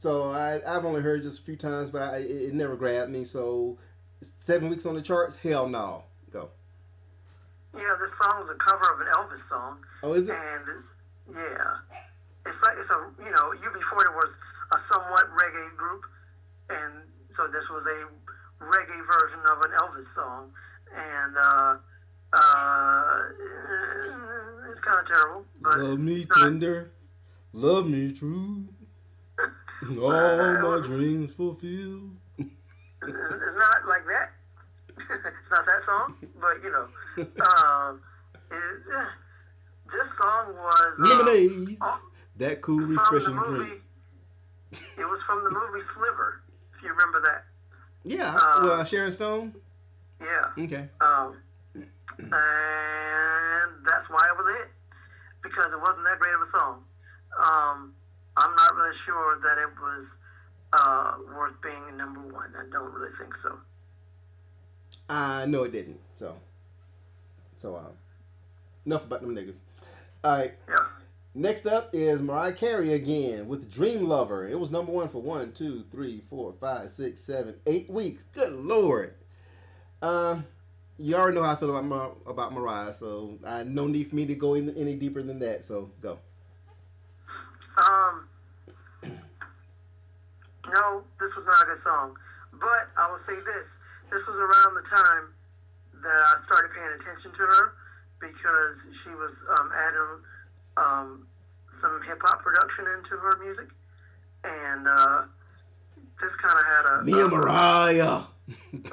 So I've only heard it just a few times, but it never grabbed me. So 7 weeks on the charts? Hell no. Go. Yeah, this song is a cover of an Elvis song. Oh, is it? And it's a UB40 was a somewhat reggae group, and so this was a reggae version of an Elvis song, and it's kind of terrible. But Love me it's not- tender, love me true, all my dreams fulfilled. It's not like that. It's not that song, but this song was Lemonade, oh, that cool, from the refreshing movie. drink. It was from the movie Sliver, if you remember that. Yeah, Sharon Stone. Yeah. Okay. And that's why it was a hit, because it wasn't that great of a song. I'm not really sure that it was worth being number 1. I don't really think so. No, it didn't. So enough about them niggas. All right. Yeah. Next up is Mariah Carey again with "Dream Lover." It was number 1 for 1, 2, 3, 4, 5, 6, 7, 8 weeks. Good Lord. You already know how I feel about Mariah, so no need for me to go any deeper than that. So go. No, this was not a good song. But I will say this. This was around the time that I started paying attention to her, because she was adding some hip-hop production into her music. And this kind of had a... Me and Mariah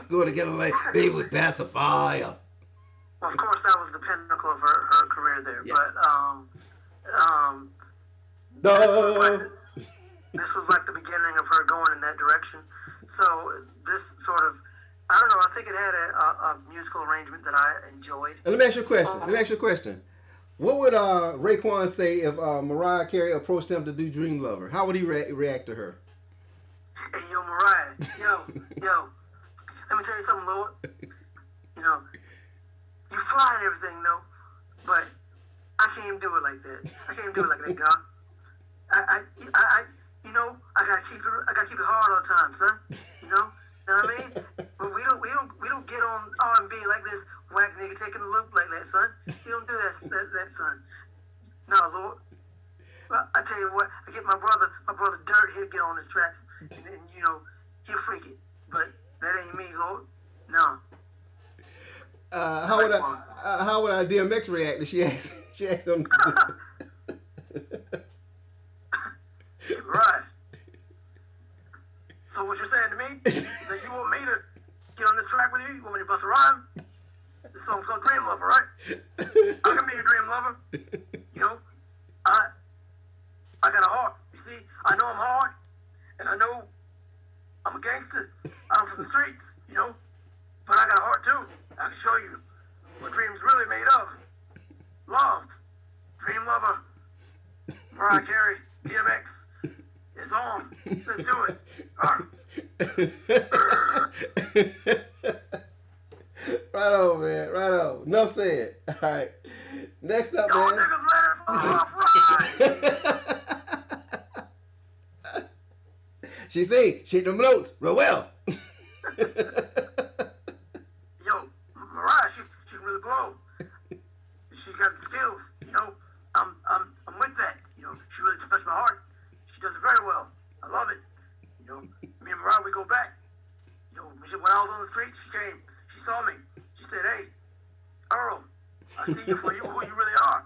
go together like me with pacifier. Well, of course, that was the pinnacle of her career there. Yeah. But No. this was like the beginning of her going in that direction. So this sort of, I don't know, I think it had a musical arrangement that I enjoyed. And let me ask you a question. What would Raekwon say if Mariah Carey approached him to do "Dream Lover"? How would he react to her? Hey, yo, Mariah, yo, let me tell you something, Lord. You fly and everything, though, but I can't even do it like that. I can't even do it like that, God. I gotta keep it hard all the time, son. You know what I mean? But we don't get on R&B like this whack nigga taking a loop like that, son. You don't do that, son. No, Lord. Well, I tell you what, I get my brother Dirt, he'll get on his tracks, and he'll freak it. But that ain't me, Lord. No. How would DMX react if she asked him to Right. So what you're saying to me is that you want me to get on this track with you? You want me to bust a rhyme? This song's called Dream Lover, right? I can be your dream lover. I got a heart. You see, I know I'm hard, and I know I'm a gangster. I'm from the streets, but I got a heart too. I can show you what dreams really made of. Love. Dream Lover. Mariah Carey. DMX. It's on. Let's do it. Right on, man. Right on. Enough said. All right. Next up, Y'all man. niggas ready for a rough ride? She sing, she hit them notes real well. Yo, Mariah, she can really blow. She got the skills. You know, I'm with that. You know, she really touched my heart. She does it very well. I love it. You know, me and Mariah, we go back. You know, when I was on the streets, she came. She saw me. She said, "Hey, Earl, I see you for who you really are.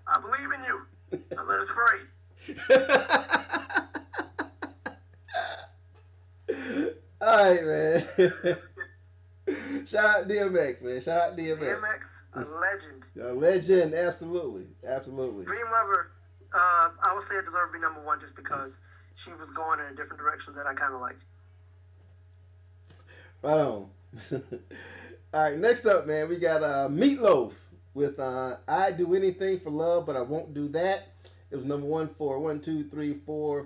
I believe in you. Now let us pray." Alright, man. Shout out DMX, man. Shout out DMX. DMX, a legend. A legend, absolutely. Absolutely. Dream Lover, I would say it deserved to be number one just because she was going in a different direction that I kind of liked. Right on. Alright, next up, man, we got Meatloaf with I'd Do Anything for Love, But I Won't Do That. It was number one for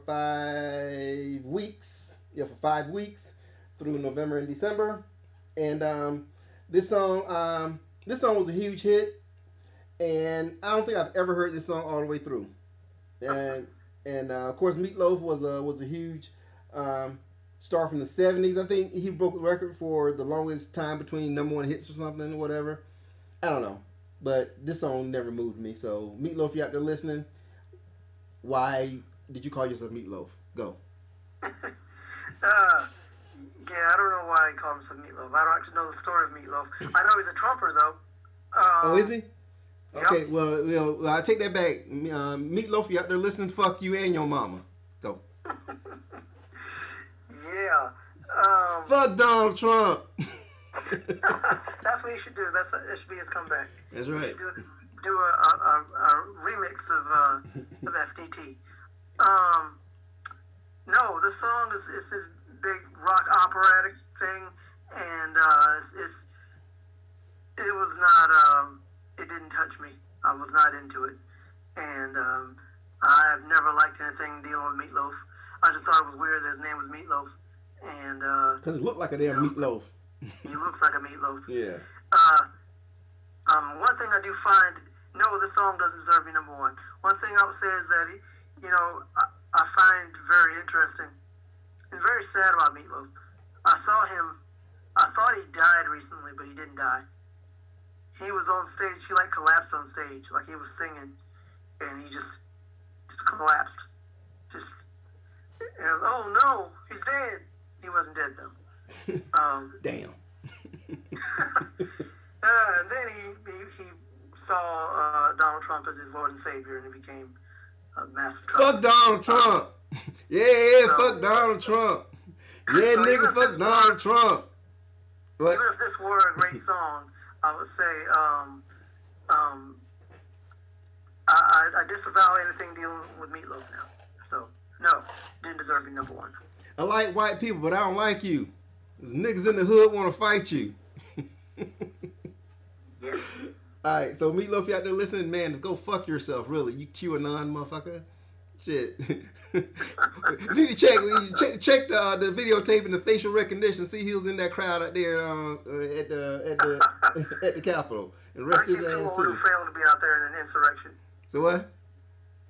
5 weeks. Yeah, for 5 weeks through November and December. And this song was a huge hit. And I don't think I've ever heard this song all the way through. And of course, Meatloaf was a huge star from the 70s. I think he broke the record for the longest time between number one hits or something, whatever. I don't know. But this song never moved me. So, Meatloaf, you out there listening? Why did you call yourself Meatloaf? Go. Yeah, I don't know why he called himself Meatloaf. I don't actually know the story of Meatloaf. I know he's a trumper, though. Oh, is he? Okay, Yep. well, I take that back. Meatloaf, you out there listening? Fuck you and your mama. Go. Yeah. Fuck Donald Trump. That's what he should do. That should be his comeback. That's He right. should do a remix of FDT. No, this song is this big rock operatic thing, and it was not it didn't touch me. I was not into it, and I've never liked anything dealing with Meatloaf. I just thought it was weird that his name was Meatloaf, and Because it looked like a damn meatloaf. he looks like a meatloaf. Yeah. One thing I do find, no, this song doesn't deserve to be number one. One thing I would say is that, I find very interesting and very sad about Meatloaf. I thought he died recently, but he didn't die. He was on stage, he collapsed on stage, like he was singing, and he just collapsed. And oh no, he's dead. He wasn't dead though. Damn. And then he saw Donald Trump as his Lord and Savior, and he became a massive Trump. Fuck Donald Trump. Yeah, So- fuck Donald Trump. Yeah, So nigga, even if fuck this Donald Trump. What? Even if this were a great song, I would say I disavow anything dealing with Meatloaf now. So no, didn't deserve to be number one. I like white people, but I don't like you. There's niggas in the hood want to fight you. Yeah. Alright, so Meatloaf, you out there listening, man, go fuck yourself, really. You QAnon motherfucker. Shit. You need to check the videotape and the facial recognition. See he was in that crowd out there at the Capitol and I rest think his he's too ass old and too. frail to be out there in an insurrection. So what?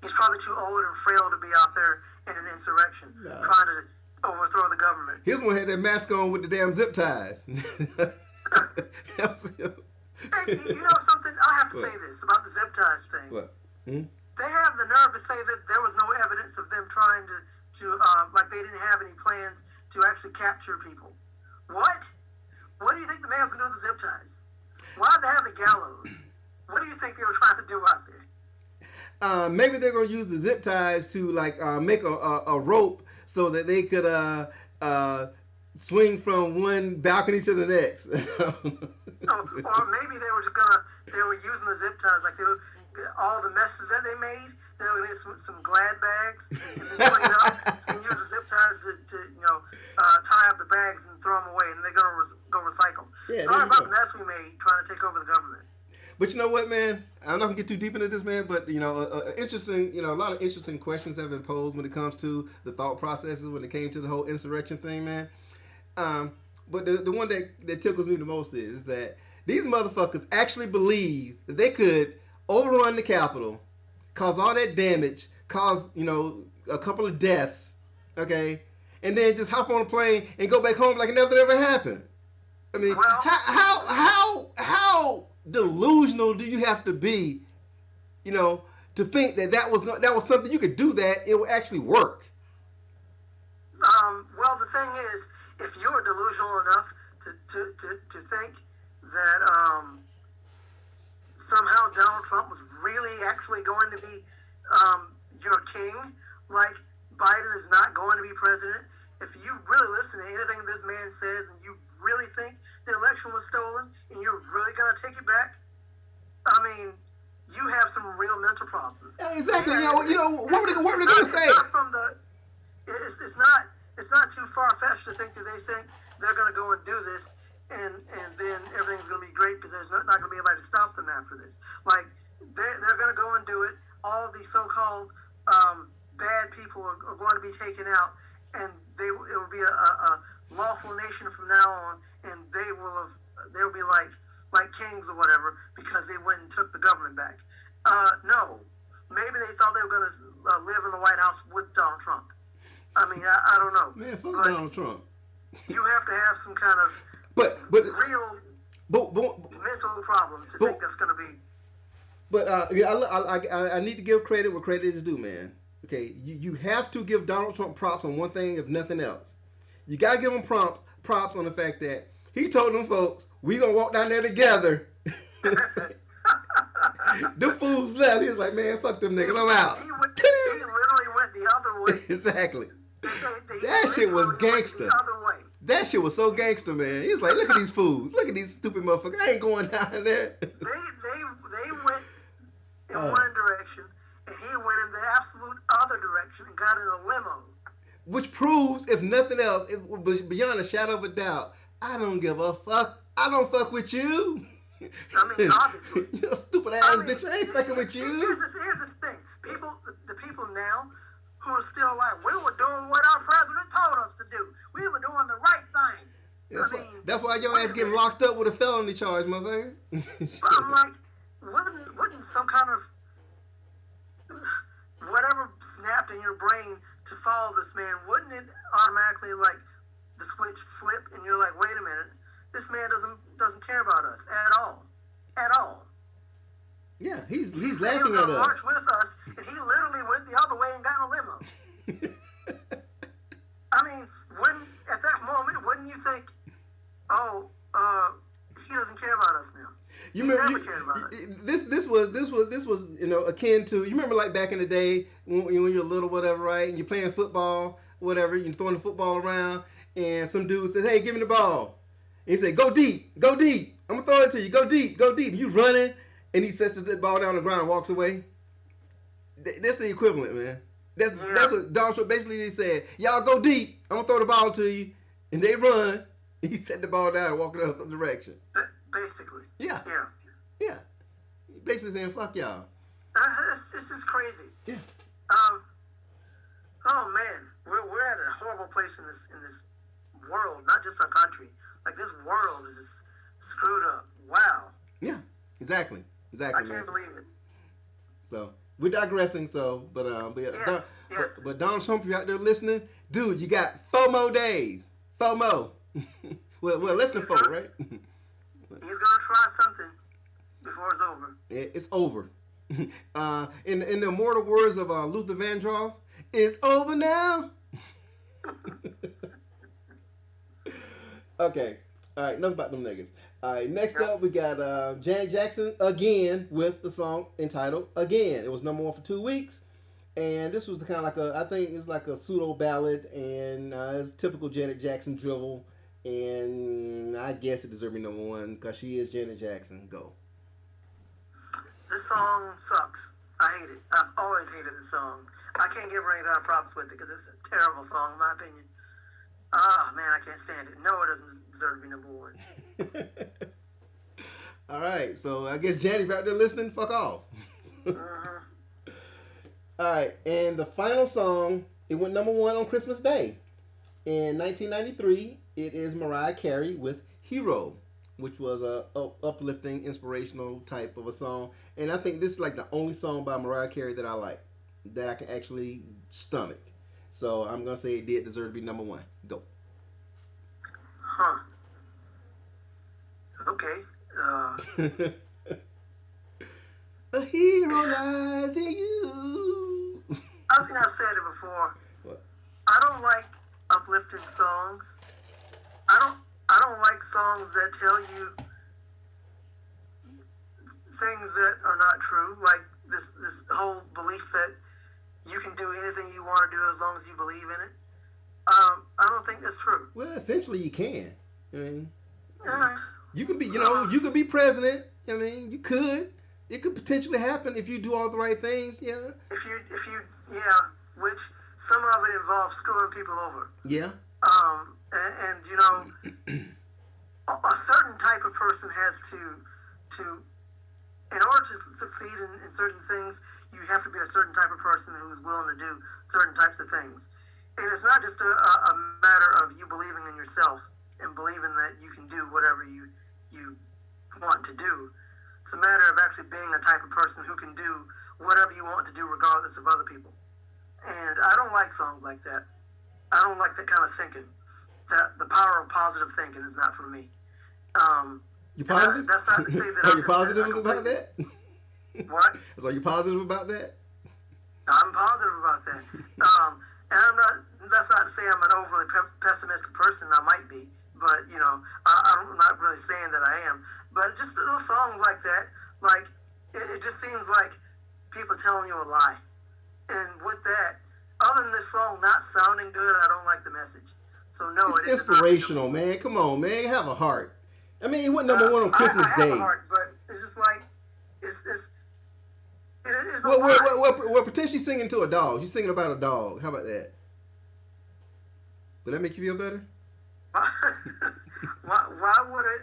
He's probably too old and frail to be out there in an insurrection, Nah. trying to overthrow the government. His one had that mask on with the damn zip ties. That was him. Hey, you know something? I have to What? say this about the zip ties thing. What? Hmm? They have the nerve to say that there was no evidence of them trying to like they didn't have any plans to actually capture people. What? What do you think the man was going to do with the zip ties? Why did they have the gallows? What do you think they were trying to do out there? Maybe they're gonna use the zip ties to make a rope so that they could swing from one balcony to the next. Or maybe they were using the zip ties like all the messes that they made. They were gonna get some Glad bags and then clean up and use the zip ties to tie up the bags and throw them away, and they're gonna go recycle. Yeah, there Sorry you about go. the mess we made trying to take over the government. But you know what, man? I'm not gonna get too deep into this, man. But interesting. A lot of interesting questions have been posed when it comes to the thought processes when it came to the whole insurrection thing, man. But the one that tickles me the most is that these motherfuckers actually believe that they could overrun the Capitol, cause all that damage, cause a couple of deaths, okay, and then just hop on a plane and go back home like nothing ever happened. I mean, Well- how delusional do you have to be, to think that was something you could do, that it would actually work? Well, the thing is, if you're delusional enough to think that somehow Donald Trump was really actually going to be your king, like Biden is not going to be president, if you really listen to anything this man says and you really think the election was stolen and you're really going to take it back, I mean, you have some real mental problems. Yeah, exactly. What were they going to say? It's not too far-fetched to think that they think they're going to go and do this, and then everything's going to be great because there's not going to be anybody to stop them after this. Like, they're going to go and do it. All the so-called bad people are going to be taken out, and it will be a lawful nation from now on, and they'll be like kings or whatever because they went and took the government back. No, maybe they thought they were going to live in the White House with Donald Trump. I mean, I don't know. Man, fuck But Donald Trump. you have to have some kind of But real but mental problem to think that's going to be. But I need to give credit where credit is due, man. Okay, you have to give Donald Trump props on one thing, if nothing else. You gotta give him props on the fact that he told them folks, we gonna walk down there together. Them fools left. He was like, man, fuck them niggas, I'm out. He literally went the other way. Exactly. They That shit was literally went gangster. The other way. That shit was so gangster, man. He was like, look at these fools. Look at these stupid motherfuckers. I ain't going down there. They went in one direction, and he went in the absolute other direction and got in a limo. Which proves, if nothing else, beyond a shadow of a doubt, I don't give a fuck. I don't fuck with you. I mean, obviously. You stupid ass bitch. I ain't fucking with you. Here's the thing. The people now who are still like, we were doing what our president told us to do. We were doing the right thing. That's why your ass getting locked up with a felony charge, motherfucker. But I'm like, wouldn't some kind of whatever snapped in your brain to follow this man, wouldn't it automatically like the switch flip and you're like, wait a minute, this man doesn't care about us at all. Yeah, he's He laughing was at gonna us. march with us, and he literally went the other way and got in a limo. I mean, at that moment, wouldn't you think, oh, he doesn't care about us now? You He remember never cared about us. this was akin to, you remember like back in the day when you're little, whatever, right? And you're playing football, whatever, you're throwing the football around, and some dude says, hey, give me the ball. And he said, go deep. I'm gonna throw it to you. Go deep. And you running, and he sets the ball down on the ground and walks away. That's the equivalent, man. That's what Donald Trump basically said. Y'all go deep. I'm gonna throw the ball to you, and they run. And he set the ball down and walked in the other direction. Basically. Yeah. Yeah. Basically saying, fuck y'all. This is crazy. Yeah. Oh man, we're at a horrible place in this world, not just our country. Like this world is just screwed up. Wow. Yeah. Exactly. I Man. can't believe it. So we're digressing. But Yes. but Donald Trump, you out there listening, dude? You got 4 more days. 4 more. well, less than 4, right? He's gonna try something before it's over. It's over. In the immortal words of Luther Vandross, it's over now. Okay. All right. Enough about them niggas. All right. Next up, we got Janet Jackson again with the song entitled "Again." It was number 1 for 2 weeks, and this was kind of I think it's like a pseudo ballad, and it's typical Janet Jackson drivel. And I guess it deserves me number 1 because she is Janet Jackson. Go. This song sucks. I hate it. I've always hated this song. I can't give her any kind of props with it because it's a terrible song in my opinion. Ah, man, I can't stand it. No, it doesn't deserve to be number 1. All right, so I guess Janet, if you're out there listening, fuck off. Uh-huh. All right, and the final song, it went number 1 on Christmas Day. In 1993, it is Mariah Carey with Hero. which was a uplifting, inspirational type of a song. And I think this is like the only song by Mariah Carey that I like, that I can actually stomach. So I'm gonna say it did deserve to be number one. Go. Huh. Okay. A hero lies in you. I think I've said it before. What? I don't like uplifting songs. I don't like songs that tell you things that are not true, like this whole belief that you can do anything you want to do as long as you believe in it. I don't think that's true. Well, essentially, you can. I mean, Yeah. you can be, you can be president. I mean, you could. It could potentially happen if you do all the right things. Yeah. If you, which some of it involves screwing people over. Yeah. And you know, a certain type of person has to, in order to succeed in certain things, you have to be a certain type of person who's willing to do certain types of things. And it's not just a matter of you believing in yourself and believing that you can do whatever you want to do. It's a matter of actually being a type of person who can do whatever you want to do regardless of other people. And I don't like songs like that. I don't like that kind of thinking. That the power of positive thinking is not for me. You positive? That's not to say that Are I'm you just positive a about complete- that? What? So are you positive about that? I'm positive about that. And I'm not. That's not to say I'm an overly pessimistic person. I might be, but you know, I'm not really saying that I am. But just little songs like that, like it just seems like people telling you a lie. And with that, other than this song not sounding good, I don't like the message. So no, It's it is inspirational, man. Come on, man. Have a heart. I mean, it went number one on Christmas I have Day. a heart, but it's just like it's a lie. Well, pretend she's singing to a dog. She's singing about a dog. How about that? Would that make you feel better? Why would it?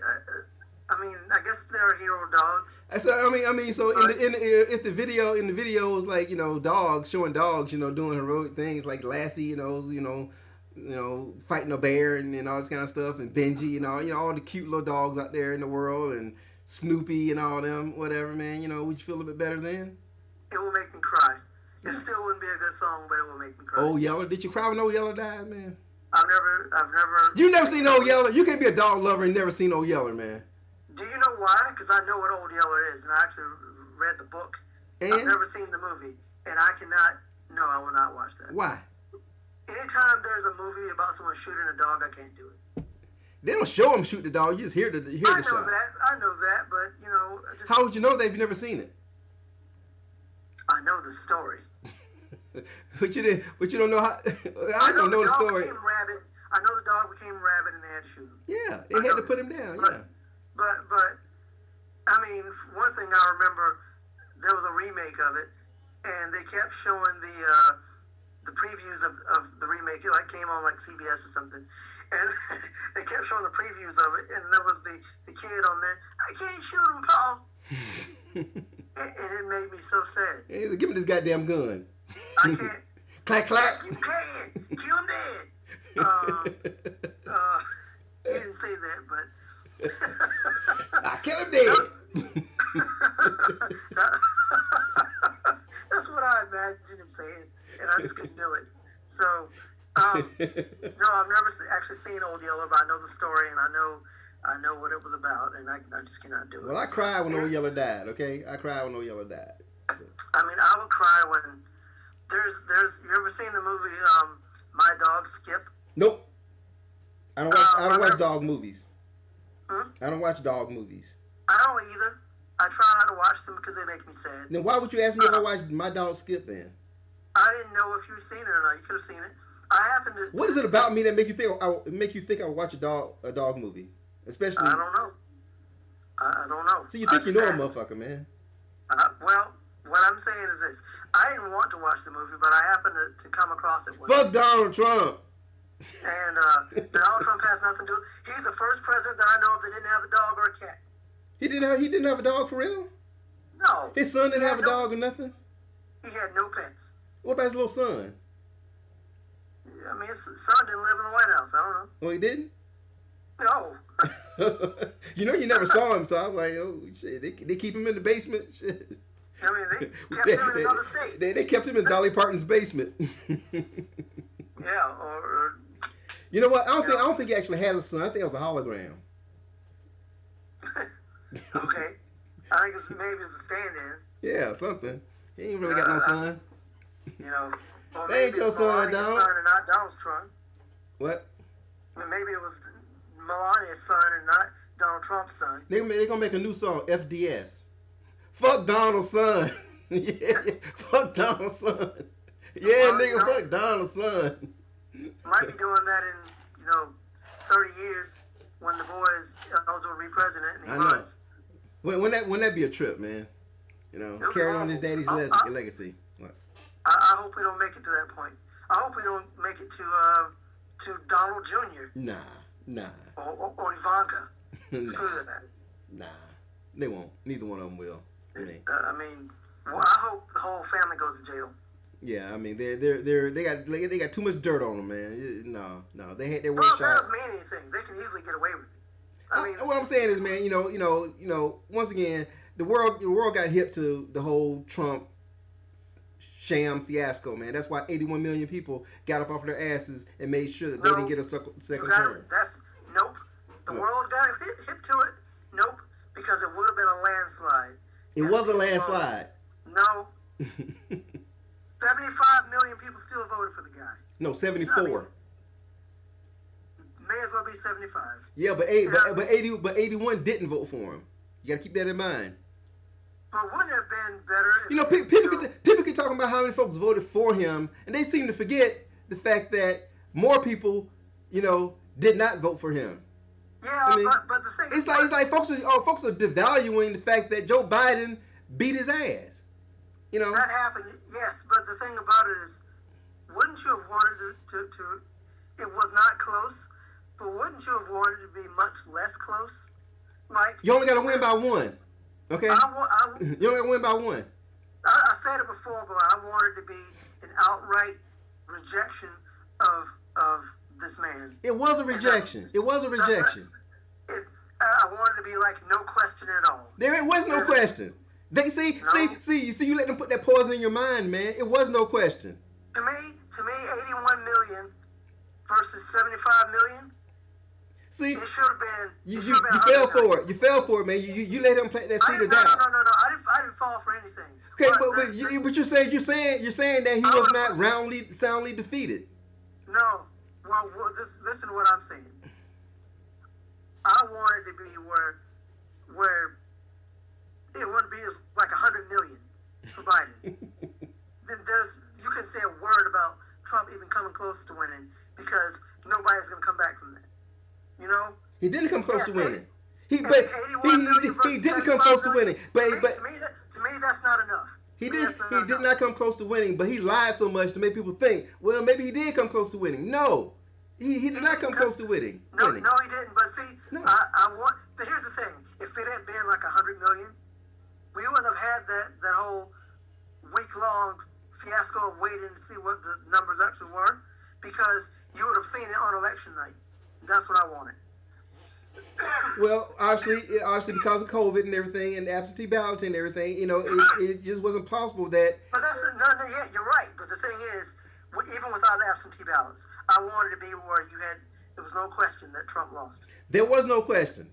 I mean, I guess there are hero dogs. So I mean, so if the video was like, dogs showing dogs, doing heroic things like Lassie, fighting a bear and all this kind of stuff, and Benji and all the cute little dogs out there in the world, and Snoopy and all them, whatever, man. Would you feel a bit better then? It will make me cry. It still wouldn't be a good song, but it will make me cry. Old Yeller, did you cry when Old Yeller died, man? I've never. You never seen Old Yeller? You can't be a dog lover and never seen Old Yeller, man. Do you know why? Because I know what Old Yeller is, and I actually read the book. And? I've never seen the movie, and I cannot. No, I will not watch that. Why? Anytime there's a movie about someone shooting a dog, I can't do it. They don't show him shoot the dog. You just hear the I know shot. I know that, but How would you know that if you've never seen it? I know the story. But you don't know how. I don't know the story. I know the dog became rabbit, and they had to shoot him. Yeah, they had to put him down. Yeah. But I mean, one thing I remember, there was a remake of it, and they kept showing the previews of the remake. It came on CBS or something, and they kept showing the previews of it, and there was the kid on there. I can't shoot him, Paul. and it made me so sad. Hey, give me this goddamn gun. I can't. Clack clack. You can kill him dead. He didn't say that, but I kill him dead. That's what I imagined him saying, and I just couldn't do it. So, no, I've never actually seen Old Yeller, but I know the story, and I know what it was about, and I just cannot do it. Well, I cried when Old Yeller died. Okay, I cried when Old Yeller died. So. I mean, I would cry when there's. You ever seen the movie My Dog Skip? Nope. I don't watch dog movies. Hmm? I don't watch dog movies. I don't either. I try not to watch them because they make me sad. Then why would you ask me if I watched My Dog Skip then? I didn't know if you'd seen it or not. You could have seen it. I happened to. What is it about me that make you think I would watch a dog movie? Especially. I don't know. I don't know. So you think you know a motherfucker, man? Well, what I'm saying is this: I didn't want to watch the movie, but I happened to come across it. Fuck Donald Trump. And Donald Trump has nothing to do. He's the first president that I know of that didn't have a dog or a cat. He didn't have a dog for real? No. His son didn't have a dog or nothing? He had no pets. What about his little son? I mean, his son didn't live in the White House. I don't know. Oh, he didn't? No. You know, you never saw him, so I was like, oh shit, they keep him in the basement. Shit. I mean, they kept him in another state. They kept him in Dolly Parton's basement. Yeah, or You know what? I don't think he actually has a son. I think it was a hologram. okay. I think maybe it's a stand-in. Yeah, something. He ain't really got no son. You know, or They maybe ain't your it's son, Melania's dog. son and not Donald Trump. What? I mean, maybe it was Melania's son and not Donald Trump's son. They gonna make a new song, FDS. Fuck Donald's son. Yeah, fuck Donald's son. Yeah, Well, nigga, no. fuck Donald's son. Might be doing that in 30 years when the boy is eligible to be president and he I know. runs. When that be a trip, man? You know, It'll be carrying on his horrible. daddy's legacy. What? I hope we don't make it to that point. I hope we don't make it to Donald Jr. Nah, or Ivanka. Screw nah, that. nah. They won't. Neither one of them will. I mean, Well, I hope the whole family goes to jail. yeah. I mean, they got too much dirt on them, man. No. They had their one Well, that shot. doesn't mean anything. They can easily get away with it. I mean, What I'm saying is, man, you know, once again, the world got hip to the whole Trump sham fiasco, man. That's why 81 million people got up off of their asses and made sure that they didn't get a second term. Nope. The What? world got hip to it. Nope. Because it would have been a landslide. It was a landslide. No. 75 million people still voted for the guy. No, 74. May as well be 75. Yeah, but 81 didn't vote for him. You got to keep that in mind. But wouldn't it have been better if, You know, people could talk about how many folks voted for him, and they seem to forget the fact that more people, did not vote for him. Yeah, I mean, but the thing It's like folks are devaluing the fact that Joe Biden beat his ass. that happened, yes, but the thing about it is, wouldn't you have wanted to it was not close, but wouldn't you have wanted to be much less close? Like, You only got to win by one. Okay? You only got to win by one. I said it before, but I wanted to be an outright rejection of this man. It was a rejection. It was a rejection. I wanted to be like no question at all. There was no question. They see, you let them put that poison in your mind, man. It was no question. To me, 81 million versus 75 million. See, It should have been. you it should have been fell 100 for million. it. You fell for it, man. You let him plant that seed of doubt. No. I didn't fall for anything. Okay, But but you're saying that he was not soundly defeated. No. Well, listen to what I'm saying. I wanted to be where it would be like 100 million for Biden. Then you can say a word about Trump even coming close to winning because nobody's gonna come back from that. He didn't come close to winning. He 81 million versus didn't come close to 75 winning. million. But to me, that's not enough. he To me, did not come close to winning. But he lied so much to make people think, well, maybe he did come close to winning. No, he did not come close to winning. No, he didn't. But see, No. But here's the thing: if it had been like 100 million, we wouldn't have had that whole week-long fiasco of waiting to see what the numbers actually were, because you would have seen it on election night. That's what I wanted. Well, obviously because of COVID and everything, and absentee balloting and everything, it just wasn't possible that. But yeah, you're right. But the thing is, even without absentee ballots, I wanted to be where there was no question that Trump lost. There was no question.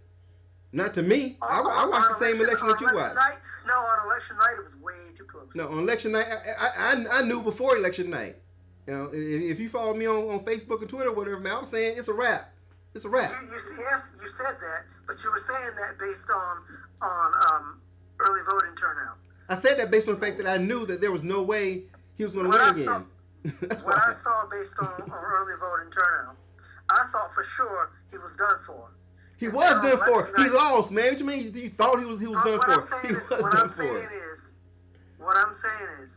Not to me. I watched the same election that you watched. No, on election night it was way too close. No, on election night, I knew before election night. If you follow me on Facebook and Twitter or whatever, man, I'm saying it's a wrap. It's a wrap. Yes, you said that, but you were saying that based on early voting turnout. I said that based on the fact that I knew that there was no way he was going to win again. That's What why. I saw based on early voting turnout, I thought for sure he was done for. He was done for. He lost, man. What you mean? You thought he was done for? He was done for. What I'm saying is,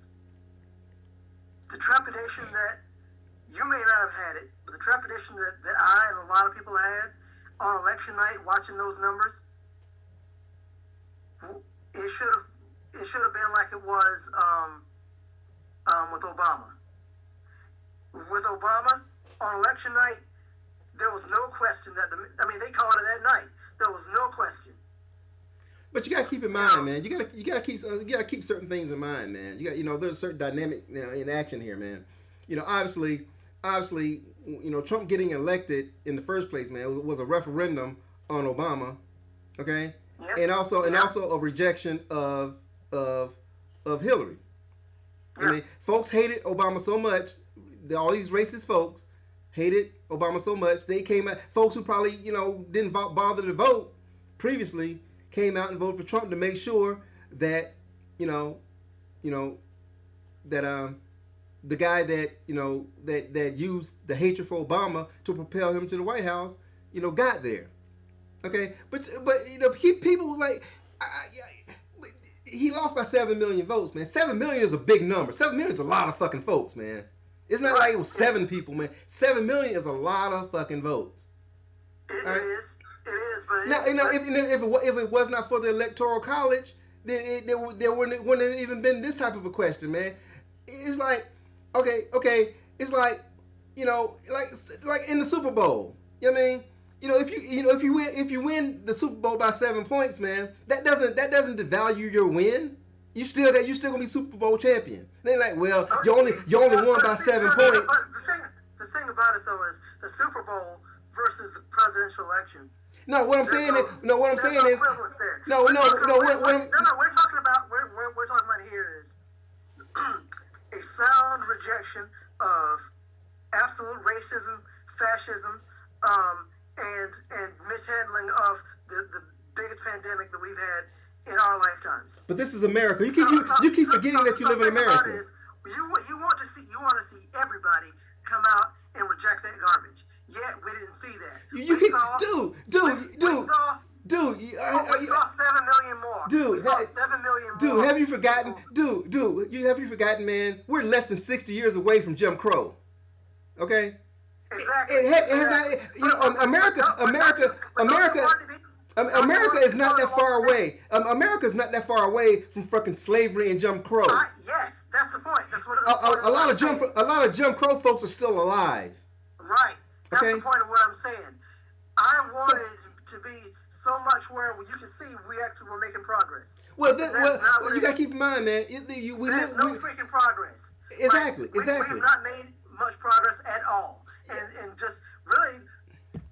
the trepidation that you may not have had it, but the trepidation that I and a lot of people had on election night watching those numbers, it should have been like it was with Obama. With Obama on election night, there was no question that they called it that night. There But you gotta keep in mind, man. You gotta keep certain things in mind, man. There's a certain dynamic in action here, man. Obviously, Trump getting elected in the first place, man, was a referendum on Obama, okay, Yep. and also Yep. a rejection of Hillary. I Yeah. mean, folks hated Obama so much. All these racist folks hated Obama so much. They came out. Folks who probably didn't bother to vote previously came out and voted for Trump to make sure that that the guy that used the hatred for Obama to propel him to the White House got there. Okay, but people like he lost by 7 million votes, man. 7 million is a big number. 7 million is a lot of fucking folks, man. It's not like it was 7 people, man. 7 million is a lot of fucking votes. It All right. is. It is. But Now, if it was not for the Electoral College, then there wouldn't have even been this type of a question, man. It's like, okay, it's like, like in the Super Bowl. You know what I mean? If you win the Super Bowl by 7 points, man, that doesn't devalue your win. You still gonna be Super Bowl champion. They like, well, you only won by 7 points. The thing about it though is the Super Bowl versus the presidential election. No, what I'm saying is, We're talking about here is a sound rejection of absolute racism, fascism, and mishandling of the biggest pandemic that we've had in our lifetimes. But this is America. You keep forgetting that you live in America. You want to see everybody come out and reject that garbage. Yet we didn't see that. We saw 7 million more. Dude, we saw 7 million more. Dude, have you forgotten? Have you forgotten, man? We're less than 60 years away from Jim Crow. Okay. Exactly. It has not. America is not that far away. America is not that far away from fucking slavery and Jim Crow. Yes, that's the point. That's what A lot of Jim Crow folks are still alive. Right. That's Okay. the point of what I'm saying. I wanted to be so much where you can see we actually were making progress. Well, you gotta keep in mind, man. There's no freaking progress. Exactly. We have not made much progress at all, and just really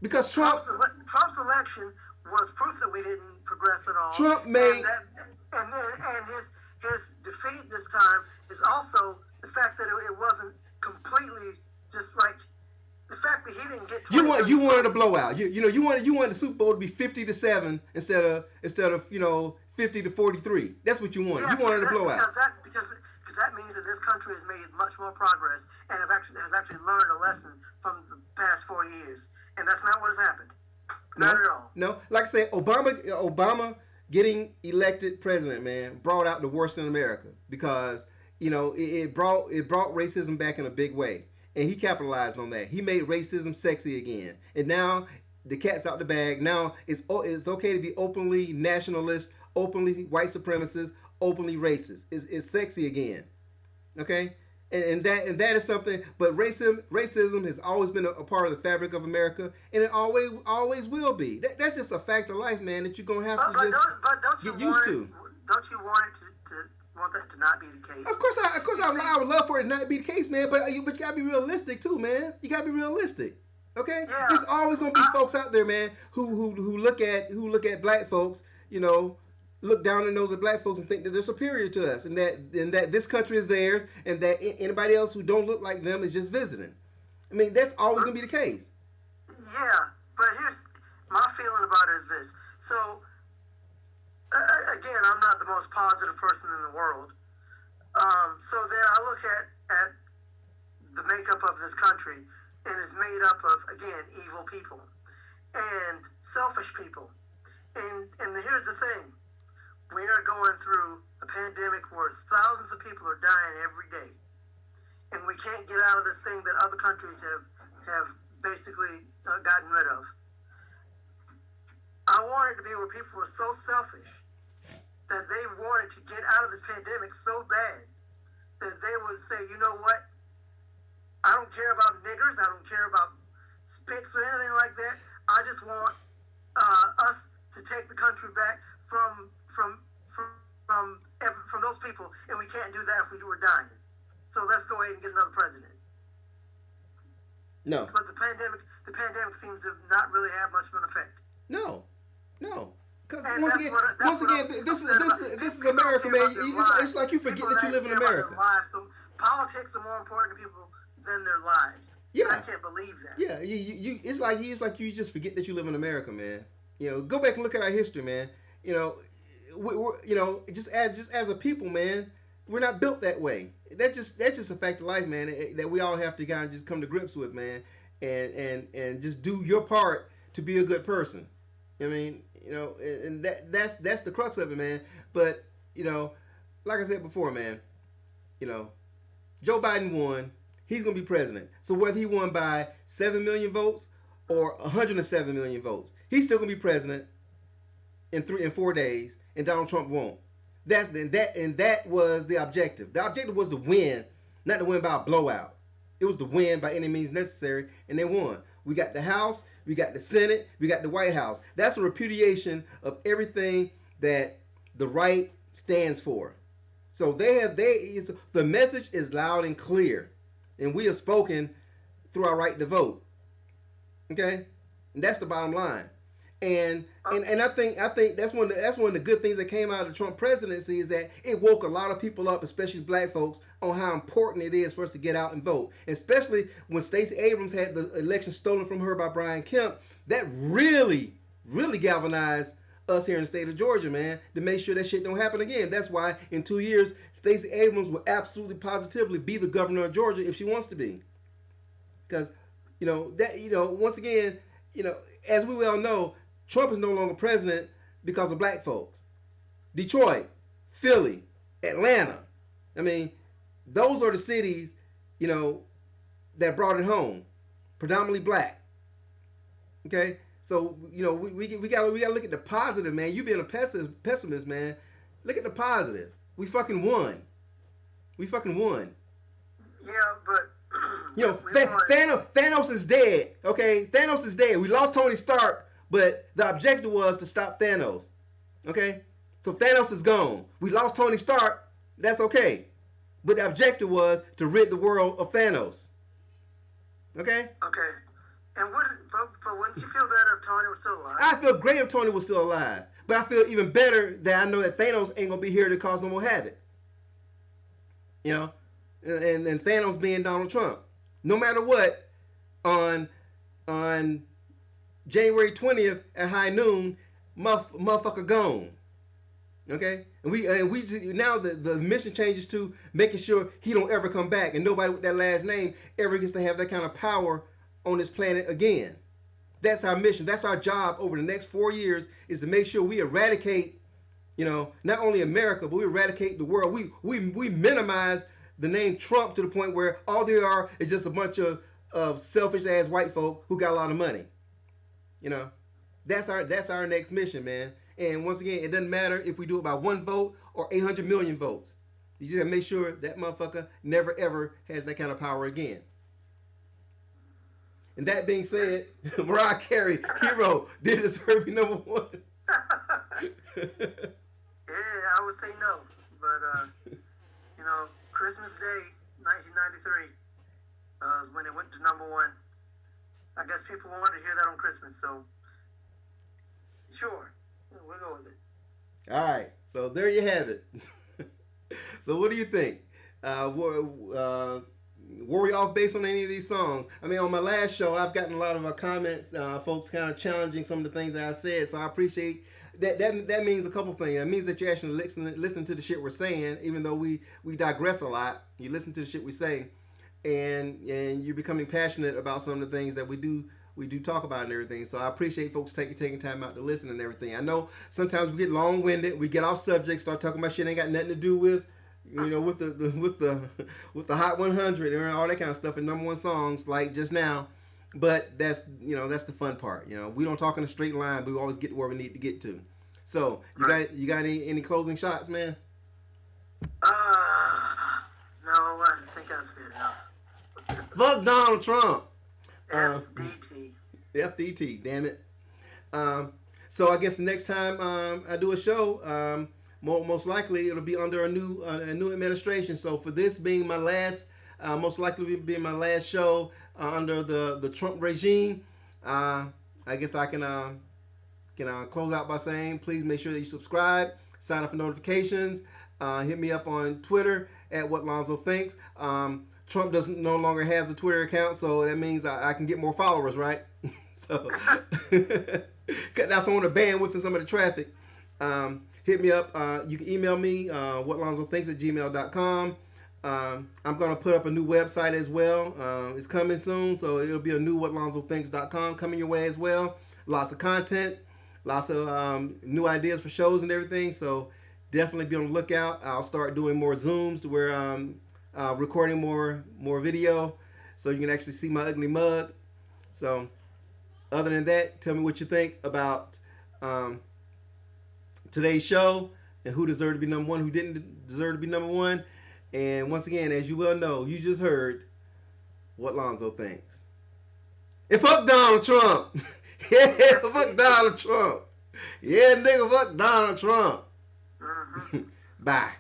Because Trump's election was proof that we didn't progress at all. Trump made and his defeat this time is also the fact that it wasn't completely just like the fact that he didn't get. You wanted a blowout. You wanted the Super Bowl to be 50-7 instead of 50-43. That's what you wanted. Yeah, you wanted a blowout. Because that means that this country has made much more progress and has actually learned a lesson from the past 4 years, and that's not what has happened. Not at all. No, like I said, Obama getting elected president, man, brought out the worst in America because it brought racism back in a big way, and he capitalized on that. He made racism sexy again, and now the cat's out the bag. Now it's okay to be openly nationalist, openly white supremacist, openly racist. It's sexy again, okay? And that is something. But racism has always been a part of the fabric of America, and it always will be. That's just a fact of life, man. That you're gonna have to get used to. Don't you want that to not be the case? Of course, I would love for it not to be the case, man. But you gotta be realistic too, man. You gotta be realistic. Okay, Yeah. There's always gonna be folks out there, man, who look at black folks, look down their nose at black folks and think that they're superior to us, and that this country is theirs, and that anybody else who don't look like them is just visiting. I mean, that's always gonna be the case. Yeah, but here's my feeling about it is this. So again, I'm not the most positive person in the world. So then I look at the makeup of this country, and it's made up of, again, evil people and selfish people. And here's the thing. We are going through a pandemic where thousands of people are dying every day. And we can't get out of this thing that other countries have basically gotten rid of. I want it to be where people are so selfish that they wanted to get out of this pandemic so bad that they would say, you know what? I don't care about niggers. I don't care about spits or anything like that. I just want us to take the country back from because you were dying. So let's go ahead and get another president. No. But the pandemic seems to not really have much of an effect. No. Because And once again, this is America, man. It's like you forget that you live in America. So politics are more important to people than their lives. Yeah. I can't believe that. Yeah, it's like you just forget that you live in America, man. Go back and look at our history, man. We're just as a people, man, we're not built that way. That's just a fact of life, man. That we all have to kind of just come to grips with, man, and just do your part to be a good person. I mean, and that's the crux of it, man. But like I said before, man, Joe Biden won. He's gonna be president. So whether he won by 7 million votes or 107 million votes, he's still gonna be president in 4 days, and Donald Trump won't. That was the objective. The objective was to win, not to win by a blowout. It was to win by any means necessary, and they won. We got the House, we got the Senate, we got the White House. That's a repudiation of everything that the right stands for. So the message is loud and clear, and we have spoken through our right to vote. Okay, and that's the bottom line. And I think that's one of the good things that came out of the Trump presidency is that it woke a lot of people up, especially black folks, on how important it is for us to get out and vote. Especially when Stacey Abrams had the election stolen from her by Brian Kemp, that really galvanized us here in the state of Georgia, man, to make sure that shit don't happen again. That's why in 2 years, Stacey Abrams will absolutely positively be the governor of Georgia if she wants to be. Because once again, as we well know, Trump is no longer president because of black folks. Detroit, Philly, Atlanta. I mean, those are the cities, that brought it home. Predominantly black. Okay? So, we gotta look at the positive, man. You being a pessimist, man. Look at the positive. We fucking won. Yeah, but Thanos is dead. Okay? Thanos is dead. We lost Tony Stark. But the objective was to stop Thanos. Okay? So Thanos is gone. We lost Tony Stark. That's okay. But the objective was to rid the world of Thanos. Okay? Okay. And but wouldn't you feel better if Tony was still alive? I feel great if Tony was still alive. But I feel even better that I know that Thanos ain't going to be here to cause no more havoc. And Thanos being Donald Trump. No matter what, on January 20th at high noon, motherfucker gone. Okay? And we just, now the mission changes to making sure he don't ever come back, and nobody with that last name ever gets to have that kind of power on this planet again. That's our mission. That's our job over the next 4 years, is to make sure we eradicate, not only America, but we eradicate the world. We minimize the name Trump to the point where all they are is just a bunch of selfish ass white folk who got a lot of money. That's our next mission, man. And once again, it doesn't matter if we do it by 1 vote or 800 million votes. You just gotta make sure that motherfucker never ever has that kind of power again. And that being said, Mariah Carey, Hero, did deserve be number 1. Yeah, I would say no. But, Christmas Day, 1993, when it went to number 1. I guess people wanted to hear that on Christmas, so sure, we'll go with it. All right, so there you have it. So what do you think? Were we off base on any of these songs? I mean, on my last show, I've gotten a lot of comments, folks kind of challenging some of the things that I said, so I appreciate that. That means a couple things. It means that you actually listen to the shit we're saying, even though we digress a lot. You listen to the shit we say. And you're becoming passionate about some of the things that we do talk about and everything. So I appreciate folks taking time out to listen and everything. I know sometimes we get long-winded, we get off subject, start talking about shit ain't got nothing to do with, with the Hot 100 and all that kind of stuff and number 1 songs like just now. But that's the fun part. We don't talk in a straight line, but we always get to where we need to get to. So you got any closing shots, man? No, I think I've said enough. Fuck Donald Trump. FDT. Damn it. So I guess the next time I do a show, most likely it'll be under a new administration. So for this being my last, most likely being my last show under the Trump regime, I guess I can close out by saying, please make sure that you subscribe, sign up for notifications, hit me up on Twitter at What Lonzo Thinks. Trump no longer has a Twitter account, so that means I can get more followers, right? So cut down some of the bandwidth and some of the traffic. Hit me up. You can email me, whatlonzothinks@gmail.com. I'm going to put up a new website as well. It's coming soon, so it'll be a new whatlonzothinks.com coming your way as well. Lots of content, lots of new ideas for shows and everything, so definitely be on the lookout. I'll start doing more Zooms to where I'm recording more video so you can actually see my ugly mug. So other than that, tell me what you think about today's show and who deserved to be number one, who didn't deserve to be number one. And once again, as you well know, you just heard What Lonzo Thinks. And fuck Donald Trump. Yeah, fuck Donald Trump. Yeah, nigga, fuck Donald Trump. Bye.